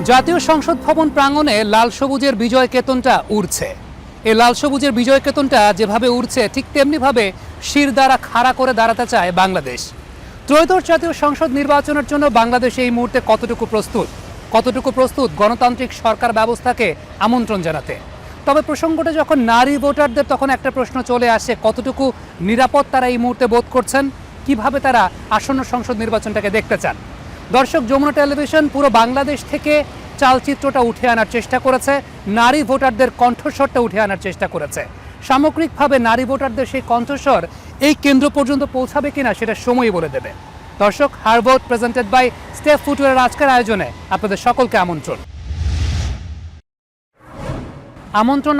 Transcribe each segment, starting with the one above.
জাতীয় সংসদ ভবন প্রাঙ্গণে লাল সবুজের বিজয় কেতনটা উড়ছে। এই লাল সবুজের বিজয় কেতনটা যেভাবে উড়ছে ঠিক তেমনিভাবে শির দ্বারা খাড়া করে দাঁড়াতে চায় বাংলাদেশ। ত্রয়োদশ জাতীয় সংসদ নির্বাচনের জন্য বাংলাদেশ এই মুহূর্তে কতটুকু প্রস্তুত গণতান্ত্রিক সরকার ব্যবস্থাকে আমন্ত্রণ জানাতে। তবে প্রসঙ্গটা যখন নারী ভোটারদের, তখন একটা প্রশ্ন চলে আসে, কতটুকু নিরাপদ তারা এই মুহূর্তে বোধ করছেন, কিভাবে তারা আসন্ন সংসদ নির্বাচনটাকে দেখতে চান। দর্শক, যমুনা টেলিভিশন পুরো বাংলাদেশ থেকে চালচিত্রটা উঠে আনার চেষ্টা করেছে, নারী ভোটারদের কণ্ঠস্বরটা উঠে আনার চেষ্টা করেছে। সামগ্রিকভাবে নারী ভোটারদের সেই কণ্ঠস্বর এই কেন্দ্র পর্যন্ত পৌঁছাবে কিনা সেটা সময় বলে দেবে। দর্শক, হারভোট প্রেজেন্টেড বাই স্টেপ ফুটওয়্যারের আজকের আয়োজনে আপনাদের সকলকে আমন্ত্রণ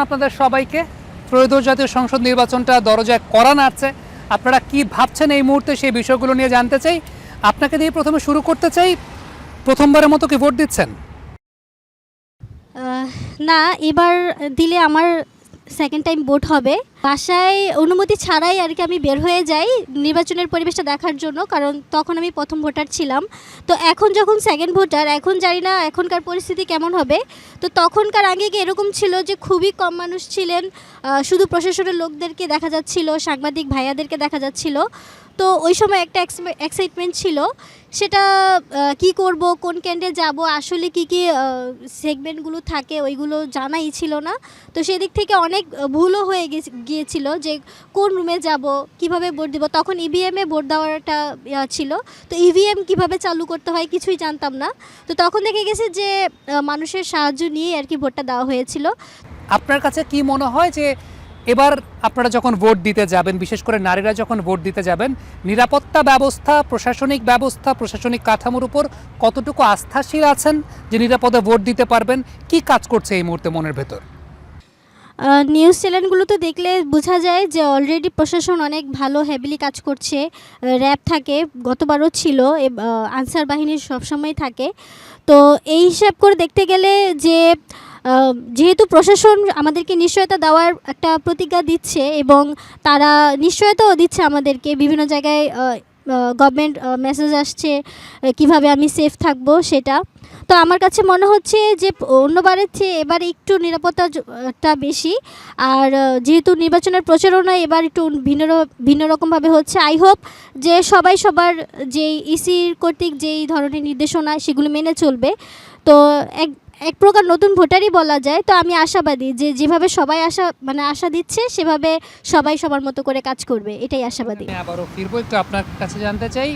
আপনাদের সবাইকে। ত্রয়োদশ জাতীয় সংসদ নির্বাচনটা দরজায় কড়া নাড়ছে। আপনারা কি ভাবছেন এই মুহূর্তে সেই বিষয়গুলো নিয়ে জানতে চাই। আপনাকে দিয়ে প্রথমে শুরু করতে চাই, প্রথমবারের মতো কি ভোট দিচ্ছেন? না, এবার দিলে আমার সেকেন্ড টাইম ভোট হবে। বাসায় অনুমতি ছাড়াই আর কি আমি বের হয়ে যাই নির্বাচনের পরিবেশটা দেখার জন্য, কারণ তখন আমি প্রথম ভোটার ছিলাম। তো এখন যখন সেকেন্ড ভোটার, এখন জানি না এখনকার পরিস্থিতি কেমন হবে। তো তখনকার আগে কি এরকম ছিল যে খুবই কম মানুষ ছিলেন, শুধু প্রশাসনের লোকদেরকে দেখা যাচ্ছিল, সাংবাদিক ভাইয়াদেরকে দেখা যাচ্ছিল। তো ওই সময় একটা এক্সাইটমেন্ট ছিল, সেটা কি করব, কোন ক্যান্ডে যাব, আসলে কি কি সেগমেন্টগুলো থাকে ওইগুলো জানাই ছিল না। তো সেদিক থেকে অনেক ভুলও হয়ে গিয়েছিল যে কোন রুমে যাব, কিভাবে ভোট দিব। তখন ইভিএমে ভোট দেওয়ার একটা ছিল, তো ইভিএম কিভাবে চালু করতে হয় কিছুই জানতাম না। তো তখন দেখে গেছে যে মানুষের সাহায্য নিয়ে আর কি ভোটটা দেওয়া হয়েছিল। আপনার কাছে কি মনে হয় যে এবার আপনারা যখন ভোট দিতে যাবেন, বিশেষ করে নারীরা যখন ভোট দিতে যাবেন, নিরাপত্তা ব্যবস্থা, প্রশাসনিক কাঠামোর উপর কতটুকু আস্থাশীল আছেন যে নিরাপদে ভোট দিতে পারবেন? কি কাজ করছে এই মুহূর্তে মনের ভেতর? নিউজ চ্যানেলগুলো তো দেখলে বোঝা যায় যে অলরেডি প্রশাসন অনেক ভালো হেভিলি কাজ করছে। র্যাব থাকে, গতবারও ছিল, আনসার বাহিনীর সবসময় থাকে। তো এই হিসাব করে দেখতে গেলে যে যেহেতু প্রশাসন আমাদেরকে নিশ্চয়তা দেওয়ার একটা প্রতিজ্ঞা দিচ্ছে, এবং তারা নিশ্চয়তাও দিচ্ছে আমাদেরকে, বিভিন্ন জায়গায় গভর্নমেন্ট মেসেজ আসছে কিভাবে আমি সেফ থাকবো সেটা। তো আমার কাছে মনে হচ্ছে যে অন্যবারের চেয়ে এবারে একটু নিরাপত্তাটা বেশি। আর যেহেতু নির্বাচনের প্রচারণা এবার একটু ভিন্ন রকমভাবে হচ্ছে, আই হোপ যে সবাই সবার যেই ইসির কর্তৃক যেই ধরনের নির্দেশনা সেগুলো মেনে চলবে। তো এক প্রকার নতুন ভোটারই বলা যায়। তো আমি আশাবাদী যে যেভাবে সবাই আশা দিচ্ছে সেভাবে সবাই সবার মতো করে কাজ করবে, এটাই আশাবাদী। আবারও ফিরবো, একটু আপনার কাছে জানতে চাই,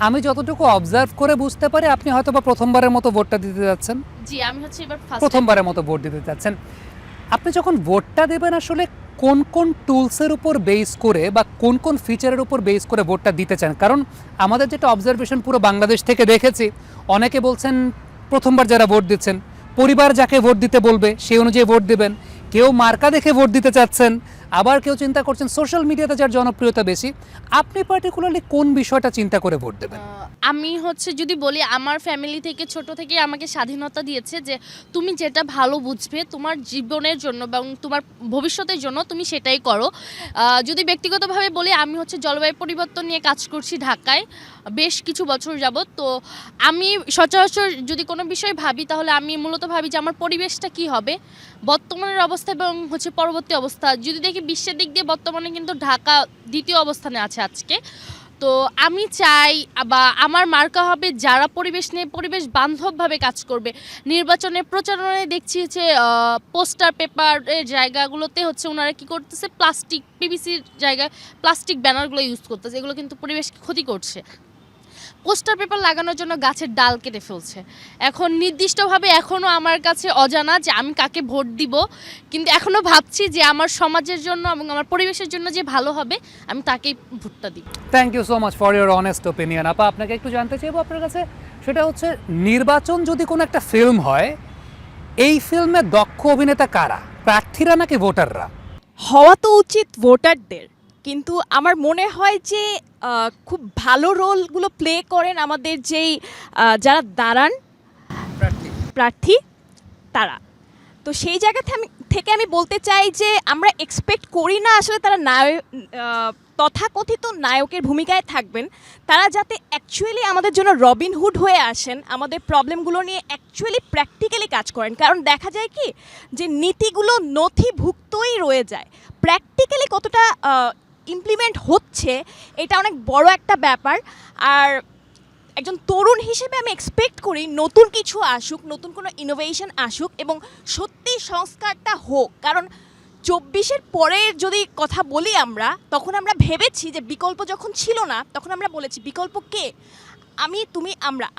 আমি যতটুকু অবজার্ভ করে বুঝতে পারি আপনি হয়তো বা প্রথমবারের মতো ভোটটা দিতে যাচ্ছেন। জি, আমি হচ্ছে এবার প্রথমবারের মতো ভোট দিতে যাচ্ছেন। আপনি যখন ভোটটা দেবেন আসলে কোন কোন টুলসের উপর বেস করে বা কোন কোন ফিচারের উপর বেস করে ভোটটা দিতে চান? কারণ আমাদের যেটা অবজারভেশন পুরো বাংলাদেশ থেকে দেখেছি, অনেকে বলছেন প্রথমবার যারা ভোট দিচ্ছেন, পরিবার যাকে ভোট দিতে বলবে সেই অনুযায়ী ভোট দেবেন। কেউ মার্কা দেখে ভোট দিতে চাচ্ছেন, আবার কেউ চিন্তা করছেন সোশ্যাল মিডিয়াতে যার জনপ্রিয়তা বেশি। আপনি পার্টিকুলারলি কোন বিষয়টা চিন্তা করে ভোট দেবেন? আমি হচ্ছে যদি বলি, আমার ফ্যামিলি থেকে ছোট থেকে আমাকে স্বাধীনতা দিয়েছে যে তুমি যেটা ভালো বুঝবে তোমার জীবনের জন্য এবং তোমার ভবিষ্যতের জন্য তুমি সেটাই করো। যদি ব্যক্তিগতভাবে বলি, আমি হচ্ছে জলবায়ু পরিবর্তন নিয়ে কাজ করছি ঢাকায় বেশ কিছু বছর যাবত। তো আমি সচরাচর যদি কোনো বিষয় ভাবি, তাহলে আমি মূলত ভাবি যে আমার পরিবেশটা কি হবে, বর্তমানের অবস্থা এবং হচ্ছে পরবর্তী অবস্থা। যদি দেখি বিশ্বের দিক দিয়ে বর্তমানে কিন্তু ঢাকা দ্বিতীয় অবস্থানে আছে আজকে। তো আমি চাই বা আমার মার্কা হবে যারা পরিবেশ নিয়ে পরিবেশ বান্ধবভাবে কাজ করবে। নির্বাচনের প্রচারণায় দেখছি যে পোস্টার পেপারের জায়গাগুলোতে হচ্ছে ওনারা কী করতেছে, প্লাস্টিক, পিভিসির জায়গায় প্লাস্টিক ব্যানারগুলো ইউজ করতেছে, এগুলো কিন্তু পরিবেশকে ক্ষতি করছে। পোস্টার পেপার লাগানোর জন্য গাছের ডাল কেটে ফেলছে। এখন নির্দিষ্টভাবে এখনও আমার কাছে অজানা যে আমি কাকে ভোট দিব, কিন্তু এখনও ভাবছি যে আমার সমাজের জন্য এবং আমার পরিবেশের জন্য যে ভালো হবে আমি তাকেই ভোটটা দিব। Thank you so much for your honest opinion. আপা, আপনাকে একটু জানতে চাইবো আপনার কাছে, সেটা হচ্ছে নির্বাচন যদি কোনো একটা ফিল্ম হয়, এই ফিল্মে দক্ষ অভিনেতা কারা, প্রার্থীরা নাকি ভোটাররা? হওয়া তো উচিত ভোটারদের, কিন্তু আমার মনে হয় যে খুব ভালো রোলগুলো প্লে করেন আমাদের যেই যারা দাঁড়ান প্রার্থী, তারা। তো তো সেই জায়গা থেকে আমি বলতে চাই যে আমরা এক্সপেক্ট করি না আসলে তারা তথাকথিত নায়কের ভূমিকায় থাকবেন, তারা যাতে অ্যাকচুয়ালি আমাদের জন্য রবিনহুড হয়ে আসেন, আমাদের প্রবলেমগুলো নিয়ে অ্যাকচুয়ালি প্র্যাকটিক্যালি কাজ করেন। কারণ দেখা যায় কি যে নীতিগুলো নথিভুক্তই রয়ে যায়, প্র্যাকটিক্যালি কতটা ইমপ্লিমেন্ট হচ্ছে এটা অনেক বড় একটা ব্যাপার। আর একজন তরুণ হিসেবে আমি এক্সপেক্ট করি নতুন কিছু আসুক, নতুন কোনো ইনোভেশন আসুক এবং সত্যি সংস্কারটা হোক। কারণ 24-এর পরে যদি কথা বলি আমরা, তখন আমরা ভেবেছি যে বিকল্প যখন ছিল না তখন আমরা বলেছি বিকল্প কে, আমি তুমি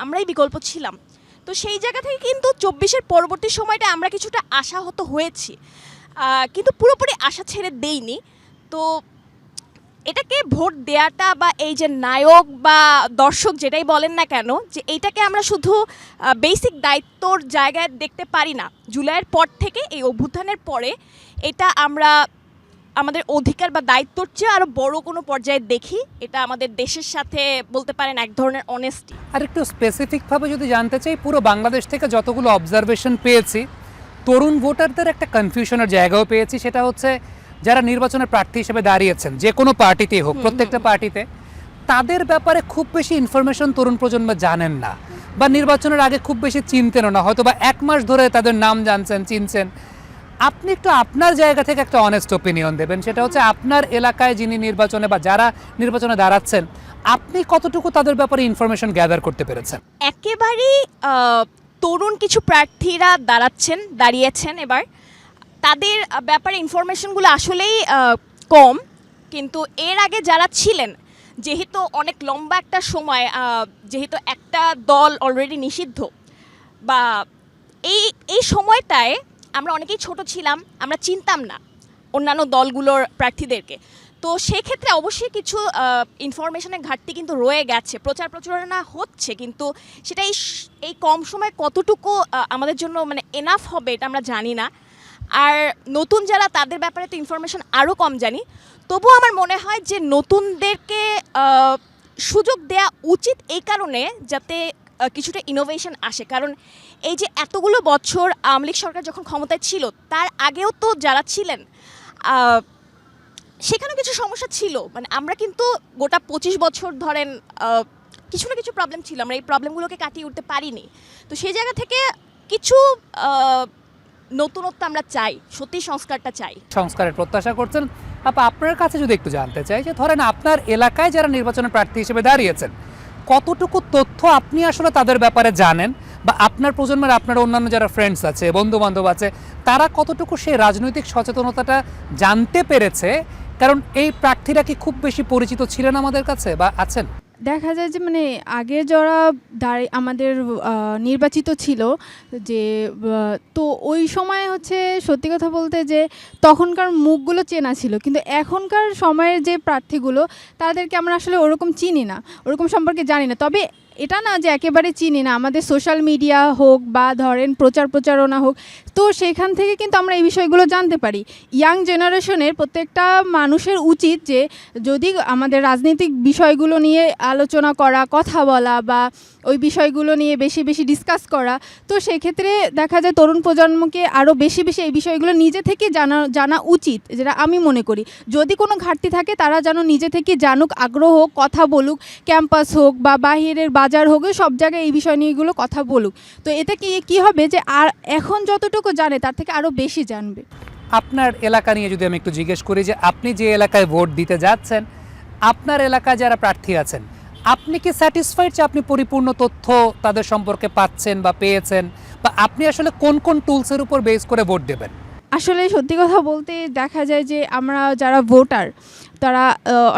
আমরাই বিকল্প ছিলাম। তো সেই জায়গা থেকে কিন্তু 24-এর পরবর্তী সময়টা আমরা কিছুটা আশাহত হয়েছি, কিন্তু পুরোপুরি আশা ছেড়ে দেইনি। তো এটাকে ভোট দেয়াটা বা এই যে নায়ক বা দর্শক যেটাই বলেন না কেন, যে এইটাকে আমরা শুধু বেসিক দায়িত্বর জায়গায় দেখতে পারি না। জুলাইয়ের পর থেকে, এই অভ্যুত্থানের পরে এটা আমরা আমাদের অধিকার বা দায়িত্বর চেয়ে আরও বড় কোনো পর্যায়ে দেখি। এটা আমাদের দেশের সাথে বলতে পারেন এক ধরনের অনেস্টি। আর একটু স্পেসিফিকভাবে যদি জানতে চাই, পুরো বাংলাদেশ থেকে যতগুলো অবজারভেশন পেয়েছি, তরুণ ভোটারদের একটা কনফিউশনের জায়গাও পেয়েছি। সেটা হচ্ছে যারা নির্বাচনের প্রার্থী হিসেবে দাঁড়িয়েছেন, যে কোনো পার্টিতেই হোক, প্রত্যেকটা পার্টিতে, তাদের ব্যাপারে খুব বেশি ইনফরমেশন তরুণ প্রজন্ম জানেন না, বা নির্বাচনের আগে খুব বেশি চিনতেনও না, হয়তো বা 1 মাস ধরে তাদের নাম জানছেন, চিনছেন। আপনি একটু আপনার জায়গা থেকে একটা অনেস্ট ওপিনিয়ন দেবেন, সেটা হচ্ছে আপনার এলাকায় যিনি নির্বাচনে বা যারা নির্বাচনে দাঁড়াচ্ছেন, আপনি কতটুকু তাদের ব্যাপারে ইনফরমেশন গ্যাদার করতে পেরেছেন? একেবারেই তরুণ কিছু প্রার্থীরা দাঁড়িয়েছেন এবার, তাদের ব্যাপারে ইনফরমেশনগুলো আসলেই কম। কিন্তু এর আগে যারা ছিলেন, যেহেতু অনেক লম্বা একটা সময়, যেহেতু একটা দল অলরেডি নিষিদ্ধ, বা এই সময়টায় আমরা অনেকেই ছোট ছিলাম, আমরা চিনতাম না অন্যান্য দলগুলোর প্রার্থীদেরকে। তো সেই ক্ষেত্রে অবশ্যই কিছু ইনফরমেশনের ঘাটতি কিন্তু রয়ে গেছে। প্রচারণা হচ্ছে, কিন্তু সেটা এই কম সময় কতটুকু আমাদের জন্য মানে এনাফ হবে এটা আমরা জানি না। আর নতুন যারা, তাদের ব্যাপারে তো ইনফরমেশন আরও কম জানি। তবুও আমার মনে হয় যে নতুনদেরকে সুযোগ দেয়া উচিত, এই কারণে যাতে কিছুটা ইনোভেশন আসে। কারণ এই যে এতগুলো বছর আওয়ামী লীগ সরকার যখন ক্ষমতায় ছিল, তার আগেও তো যারা ছিলেন সেখানে কিছু সমস্যা ছিল। মানে আমরা কিন্তু গোটা 25 বছর ধরেন কিছু না কিছু প্রবলেম ছিল, আমরা এই প্রবলেমগুলোকে কাটিয়ে উঠতে পারিনি। তো সেই জায়গা থেকে কিছু নতুনত্ব আমরা চাই, সত্যি সংস্কারটা চাই, সংস্কারের প্রত্যাশা করছেন। আপা, আপনার কাছে যদি একটু জানতে চাই যে ধরেন আপনার এলাকায় যারা নির্বাচনের প্রার্থী হিসেবে দাঁড়িয়েছেন, কতটুকু তথ্য আপনি আসলে তাদের ব্যাপারে জানেন, বা আপনার প্রজন্মের আপনার অন্যান্য যারা ফ্রেন্ডস আছে, বন্ধু বান্ধব আছে, তারা কতটুকু সেই রাজনৈতিক সচেতনতাটা জানতে পেরেছে? কারণ এই প্রার্থীরা কি খুব বেশি পরিচিত ছিলেন আমাদের কাছে বা আছেন? দেখা যায় যে মানে আগে যারা আমাদের নির্বাচিত ছিল, যে তো ওই সময় হচ্ছে সত্যি কথা বলতে যে তখনকার মুখগুলো চেনা ছিল, কিন্তু এখনকার সময়ের যে প্রার্থীগুলো, তাদেরকে আমরা আসলে ওরকম চিনি না, ওরকম সম্পর্কে জানি না। তবে এটা না যে একেবারে চিনি না, আমাদের সোশ্যাল মিডিয়া হোক বা ধরেন প্রচারণা হোক, তো সেখান থেকে কিন্তু আমরা এই বিষয়গুলো জানতে পারি। ইয়াং জেনারেশনের প্রত্যেকটা মানুষের উচিত যে যদি আমাদের রাজনৈতিক বিষয়গুলো নিয়ে আলোচনা করা, কথা বলা, বা ওই বিষয়গুলো নিয়ে বেশি বেশি ডিসকাস করা, তো সেক্ষেত্রে দেখা যায় তরুণ প্রজন্মকে আরও বেশি বেশি এই বিষয়গুলো নিজে থেকে জানা উচিত, যেটা আমি মনে করি। যদি কোনো ঘাটতি থাকে তারা যেন নিজে থেকে জানুক, আগ্রহ হোক, কথা বলুক, ক্যাম্পাস হোক বা বাহিরের বাজার হোক, সব জায়গায় এই বিষয় নিয়েগুলো কথা বলুক। তো এতে কি হবে যে আর এখন যতটুকু জানে তার থেকে আরও বেশি জানবে। আপনার এলাকা নিয়ে যদি আমি একটু জিজ্ঞেস করি, যে আপনি যে এলাকায় ভোট দিতে যাচ্ছেন, আপনার এলাকায় যারা প্রার্থী আছেন, আপনি কি স্যাটিসফাইড যে আপনি পরিপূর্ণ তথ্য তাদের সম্পর্কে পাচ্ছেন বা পেয়েছেন, বা আপনি আসলে কোন কোন টুলসের উপর বেস করে ভোট দেবেন? আসলে সত্যি কথা বলতে দেখা যায় যে আমরা যারা ভোটার, তারা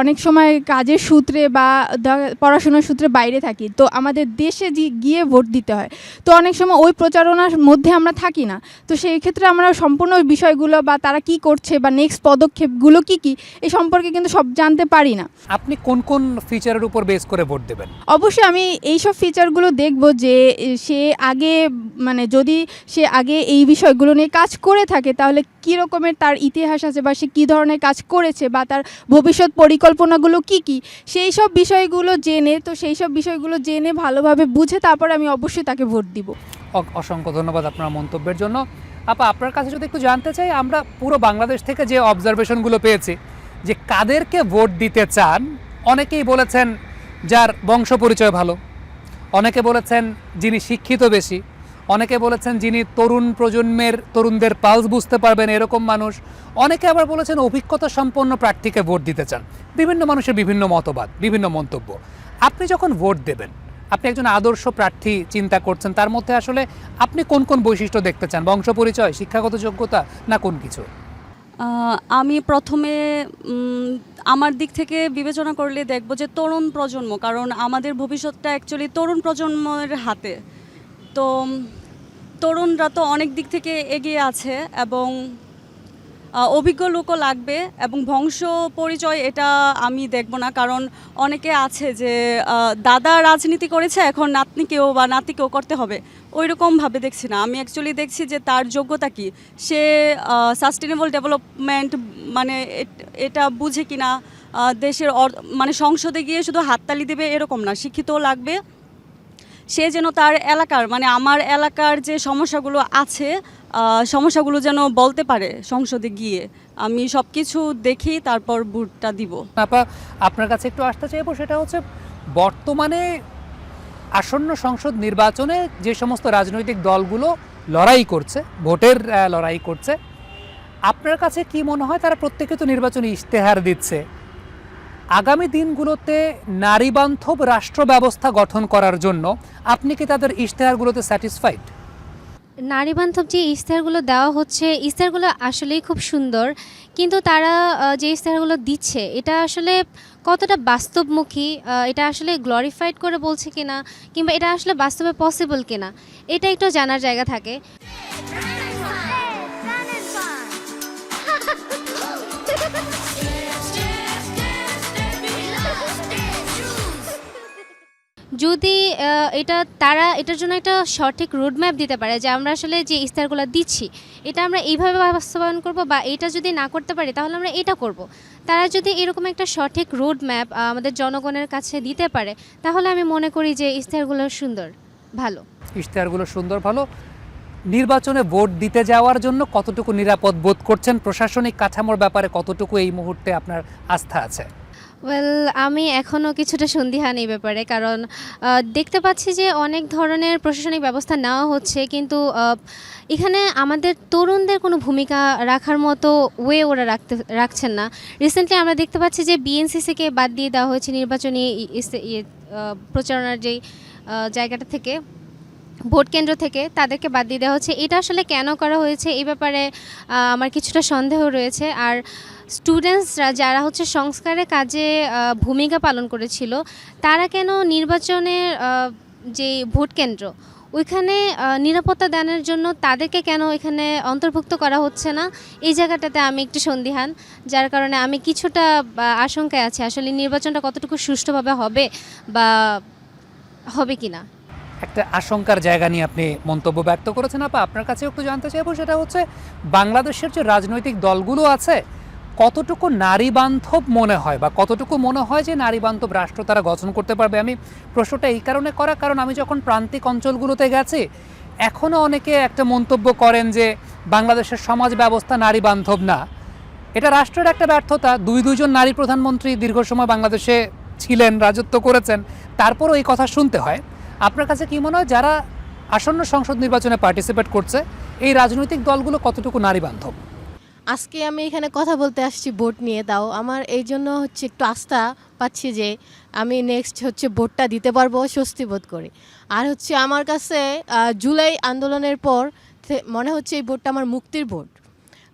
অনেক সময় কাজের সূত্রে বা পড়াশোনার সূত্রে বাইরে থাকি, তো আমাদের দেশে গিয়ে ভোট দিতে হয়। তো অনেক সময় ওই প্রচারণার মধ্যে আমরা থাকি না, তো সেই ক্ষেত্রে আমরা সম্পূর্ণ বিষয়গুলো বা তারা কি করছে বা নেক্সট পদক্ষেপগুলো কি এই সম্পর্কে কিন্তু সব জানতে পারি না। আপনি কোন কোন ফিচারের উপর বেস করে ভোট দেবেন? অবশ্যই আমি এইসব ফিচারগুলো দেখব যে সে আগে মানে যদি সে আগে এই বিষয়গুলো নিয়ে কাজ করে থাকে, তাহলে কী রকমের তার ইতিহাস আছে, বা সে কী ধরনের কাজ করেছে, বা তার ভবিষ্যৎ পরিকল্পনাগুলো কি সেই সব বিষয়গুলো জেনে, তো সেই সব বিষয়গুলো জেনে ভালোভাবে বুঝে তারপরে আমি অবশ্যই তাকে ভোট দিব। অসংখ্য ধন্যবাদ আপনার মন্তব্যের জন্য। আপা আপনার কাছে যদি একটু জানতে চাই, আমরা পুরো বাংলাদেশ থেকে যে অবজারভেশনগুলো পেয়েছি যে কাদেরকে ভোট দিতে চান, অনেকেই বলেছেন যার বংশ পরিচয় ভালো, অনেকে বলেছেন যিনি শিক্ষিত বেশি, অনেকে বলেছেন যিনি তরুণ প্রজন্মের তরুণদের পালস বুঝতে পারবেন এরকম মানুষ, অনেকে আবার বলেছেন অভিজ্ঞতা সম্পন্ন প্রার্থীকে ভোট দিতে চান। বিভিন্ন মানুষের বিভিন্ন মতবাদ, বিভিন্ন মন্তব্য। আপনি যখন ভোট দেবেন, আপনি একজন আদর্শ প্রার্থী চিন্তা করছেন, তার মধ্যে আসলে আপনি কোন কোন বৈশিষ্ট্য দেখতে চান? বংশ পরিচয়, শিক্ষাগত যোগ্যতা, না কোন কিছু? আমি প্রথমে আমার দিক থেকে বিবেচনা করলে দেখব যে তরুণ প্রজন্ম, কারণ আমাদের ভবিষ্যৎটা অ্যাকচুয়ালি তরুণ প্রজন্মের হাতে। তো তরুণরা তো অনেক দিক থেকে এগিয়ে আছে এবং অভিজ্ঞ লোকও লাগবে, এবং বংশ পরিচয় এটা আমি দেখব না, কারণ অনেকে আছে যে দাদা রাজনীতি করেছে এখন নাতনিকেও বা নাতিকেও করতে হবে, ওই রকমভাবে দেখছি না। আমি অ্যাকচুয়ালি দেখছি যে তার যোগ্যতা কি, সে সাস্টেনেবল ডেভেলপমেন্ট মানে এটা বুঝে কিনা, দেশের মানে সংসদে গিয়ে শুধু হাততালি দেবে এরকম না, শিক্ষিতও লাগবে। সে যেন তার এলাকার মানে আমার এলাকার যে সমস্যাগুলো আছে সমস্যাগুলো যেন বলতে পারে সংসদে গিয়ে। আমি সব কিছু দেখি তারপর ভোটটা দিব। আপা আপনার কাছে একটু আসতে চাইবো, সেটা হচ্ছে বর্তমানে আসন্ন সংসদ নির্বাচনে যে সমস্ত রাজনৈতিক দলগুলো লড়াই করছে, ভোটের লড়াই করছে, আপনার কাছে কি মনে হয় তারা প্রত্যেকে তো নির্বাচনী ইশতেহার দিচ্ছে, আগামী দিনগুলোতে নারীবান্ধব রাষ্ট্র ব্যবস্থা গঠন করার জন্য আপনি কি তাদের ইশতেহারগুলোতে স্যাটিসফাইড? নারীবান্ধব যে ইশতেহারগুলো দেওয়া হচ্ছে, ইশতেহারগুলো আসলেই খুব সুন্দর, কিন্তু তারা যে ইশতেহারগুলো দিচ্ছে এটা আসলে কতটা বাস্তবমুখী, এটা আসলে গ্লোরিফাইড করে বলছে কিনা, কিংবা এটা আসলে বাস্তবে পসিবল কিনা, এটা একটু জানার জায়গা থাকে। যদি তারা এটার জন্য একটা সঠিক রোডম্যাপ দিতে পারে যে আমরা আসলে যে ইশতেহারগুলো দিচ্ছি এটা আমরা এইভাবে বাস্তবায়ন করব, বা এটা যদি না করতে পারি তাহলে আমরা এটা করব, তারা যদি এরকম একটা সঠিক রোডম্যাপ আমাদের জনগণের কাছে দিতে পারে, তাহলে আমি মনে করি যে ইশতেহারগুলো সুন্দর, ভালো। ইশতেহারগুলো সুন্দর, ভালো। নির্বাচনে ভোট দিতে যাওয়ার জন্য কতটুকু নিরাপদ বোধ করছেন? প্রশাসনিক কাঠামোর ব্যাপারে কতটুকু এই মুহূর্তে আপনার আস্থা আছে? আমি এখনও কিছুটা সন্দিহান এই ব্যাপারে, কারণ দেখতে পাচ্ছি যে অনেক ধরনের প্রশাসনিক ব্যবস্থা নেওয়া হচ্ছে, কিন্তু এখানে আমাদের তরুণদের কোনো ভূমিকা রাখার মতো ওরা রাখছেন না। রিসেন্টলি আমরা দেখতে পাচ্ছি যে বিএনসিসিকে বাদ দিয়ে দেওয়া হয়েছে নির্বাচনী প্রচারণার যেই জায়গাটা থেকে, ভোট কেন্দ্র থেকে তাদেরকে বাদ দিয়ে দেওয়া হচ্ছে। এটা আসলে কেন করা হয়েছে এই ব্যাপারে আমার কিছুটা সন্দেহ রয়েছে। আর স্টুডেন্টসরা যারা হচ্ছে সংস্কারের কাজে ভূমিকা পালন করেছিল, তারা কেন নির্বাচনের যে ভোট কেন্দ্র ওইখানে নিরাপত্তা দানের জন্য তাদেরকে কেন এখানে অন্তর্ভুক্ত করা হচ্ছে না, এই জায়গাটাতে আমি একটু সন্দিহান, যার কারণে আমি কিছুটা আশঙ্কায় আছি আসলে নির্বাচনটা কতটুকু সুষ্ঠুভাবে হবে বা হবে কি না। একটা আশঙ্কার জায়গা নিয়ে আপনি মন্তব্য ব্যক্ত করেছেন। আপা আপনার কাছে একটু জানতে চাইবো, সেটা হচ্ছে বাংলাদেশের যে রাজনৈতিক দলগুলো আছে কতটুকু নারী বান্ধব মনে হয়, বা কতটুকু মনে হয় যে নারী বান্ধব রাষ্ট্র তারা গঠন করতে পারবে? আমি প্রশ্নটা এই কারণে করা, কারণ আমি যখন প্রান্তিক অঞ্চলগুলোতে গেছি এখনও অনেকে একটা মন্তব্য করেন যে বাংলাদেশের সমাজ ব্যবস্থা নারী বান্ধব না। এটা রাষ্ট্রের একটা ব্যর্থতা। দুইজন নারী প্রধানমন্ত্রী দীর্ঘ সময় বাংলাদেশে ছিলেন, রাজত্ব করেছেন, তারপরও এই কথা শুনতে হয়। আপনার কাছে কি মনে হয় যারা আসন্ন সংসদ নির্বাচনে পার্টিসিপেট করছে এই রাজনৈতিক দলগুলো কতটুকু নারী বান্ধব? আজকে আমি এখানে কথা বলতে আসছি ভোট নিয়ে, দাও আমার এই জন্য হচ্ছে একটু আস্থা পাচ্ছি যে আমি নেক্সট হচ্ছে ভোটটা দিতে পারবো স্বস্তি বোধ করি। আর হচ্ছে আমার কাছে জুলাই আন্দোলনের পর মনে হচ্ছে এই ভোটটা আমার মুক্তির ভোট,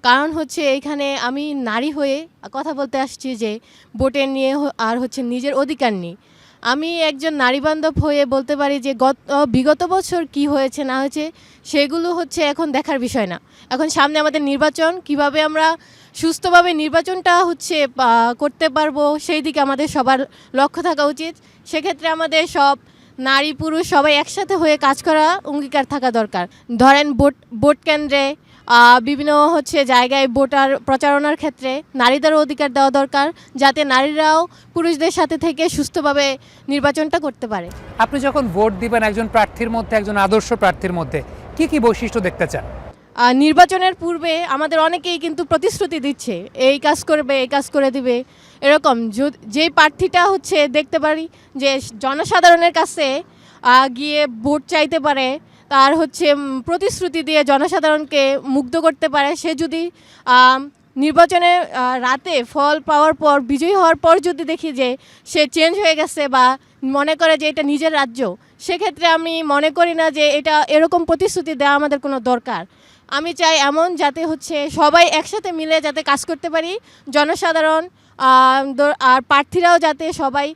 কারণ হচ্ছে এইখানে আমি নারী হয়ে কথা বলতে আসছি যে ভোটের নিয়ে, আর হচ্ছে নিজের অধিকার নিয়ে। আমি একজন নারী বান্ধব হয়ে বলতে পারি যে বিগত বছর কি হয়েছে না হয়েছে সেগুলো হচ্ছে এখন দেখার বিষয় না। এখন সামনে আমাদের নির্বাচন, কিভাবে আমরা সুস্থভাবে নির্বাচনটা হচ্ছে করতে পারবো সেই দিকে আমাদের সবার লক্ষ্য থাকা উচিত। সেক্ষেত্রে আমাদের সব নারী পুরুষ সবাই একসাথে হয়ে কাজ করা অঙ্গীকার থাকা দরকার। ধরেন ভোট কেন্দ্রে বিভিন্ন হচ্ছে জায়গায় ভোটার প্রচারণার ক্ষেত্রে নারীদেরও অধিকার দেওয়া দরকার, যাতে নারীরাও পুরুষদের সাথে থেকে সুস্থভাবে নির্বাচনটা করতে পারে। আপনি যখন ভোট দিবেন একজন প্রার্থীর মধ্যে, একজন আদর্শ প্রার্থীর মধ্যে কি কি বৈশিষ্ট্য দেখতে চান? নির্বাচনের পূর্বে আমাদের অনেকেই কিন্তু প্রতিশ্রুতি দিচ্ছে এই কাজ করবে, এই কাজ করে দিবে, এরকম যেই প্রার্থীটা হচ্ছে দেখতে পারি যে জনসাধারণের কাছে গিয়ে ভোট চাইতে পারে, তার হচ্ছে প্রতিশ্রুতি দিয়ে জনসাধারণকে মুগ্ধ করতে পারে, সে যদি নির্বাচনে রাতে ফল পাওয়ার পর, বিজয়ী হওয়ার পর যদি দেখি যে সে চেঞ্জ হয়ে গেছে বা মনে করে যে এটা নিজের রাজ্য, সেক্ষেত্রে আমি মনে করি না যে এটা এরকম প্রতিশ্রুতি দেওয়া আমাদের কোনো দরকার। আমি চাই এমন যাতে হচ্ছে সবাই একসাথে মিলে যাতে কাজ করতে পারি, জনসাধারণ আর প্রার্থীরাও যাতে সবাই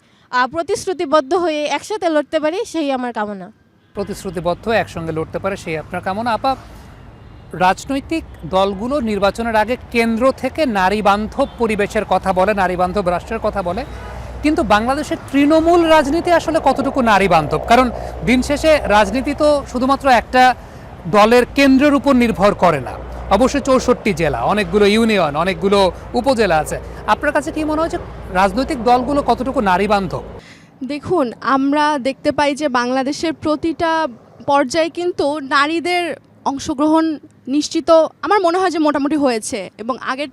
প্রতিশ্রুতিবদ্ধ হয়ে একসাথে লড়তে পারি, সেই আমার কামনা। প্রতিশ্রুতিবদ্ধ একসঙ্গে লড়তে পারে সেই আপনার কামনা। আপা, রাজনৈতিক দলগুলো নির্বাচনের আগে কেন্দ্র থেকে নারী বান্ধব পরিবেশের কথা বলে, নারী বান্ধব রাষ্ট্রের কথা বলে, কিন্তু বাংলাদেশের তৃণমূল রাজনীতি আসলে কতটুকু নারী বান্ধব? কারণ দিন শেষে রাজনীতি তো শুধুমাত্র একটা দলের কেন্দ্রের উপর নির্ভর করে না, অবশ্যই 64 জেলা, অনেকগুলো ইউনিয়ন, অনেকগুলো উপজেলা আছে। আপনার কাছে কি মনে হয় যে রাজনৈতিক দলগুলো কতটুকু নারী বান্ধব? দেখুন, আমরা দেখতে পাই যে বাংলাদেশের প্রতিটা পর্যায়ে কিন্তু নারীদের অংশগ্রহণ নিশ্চিত আমার মনে হয় যে মোটামুটি হয়েছে, এবং আগের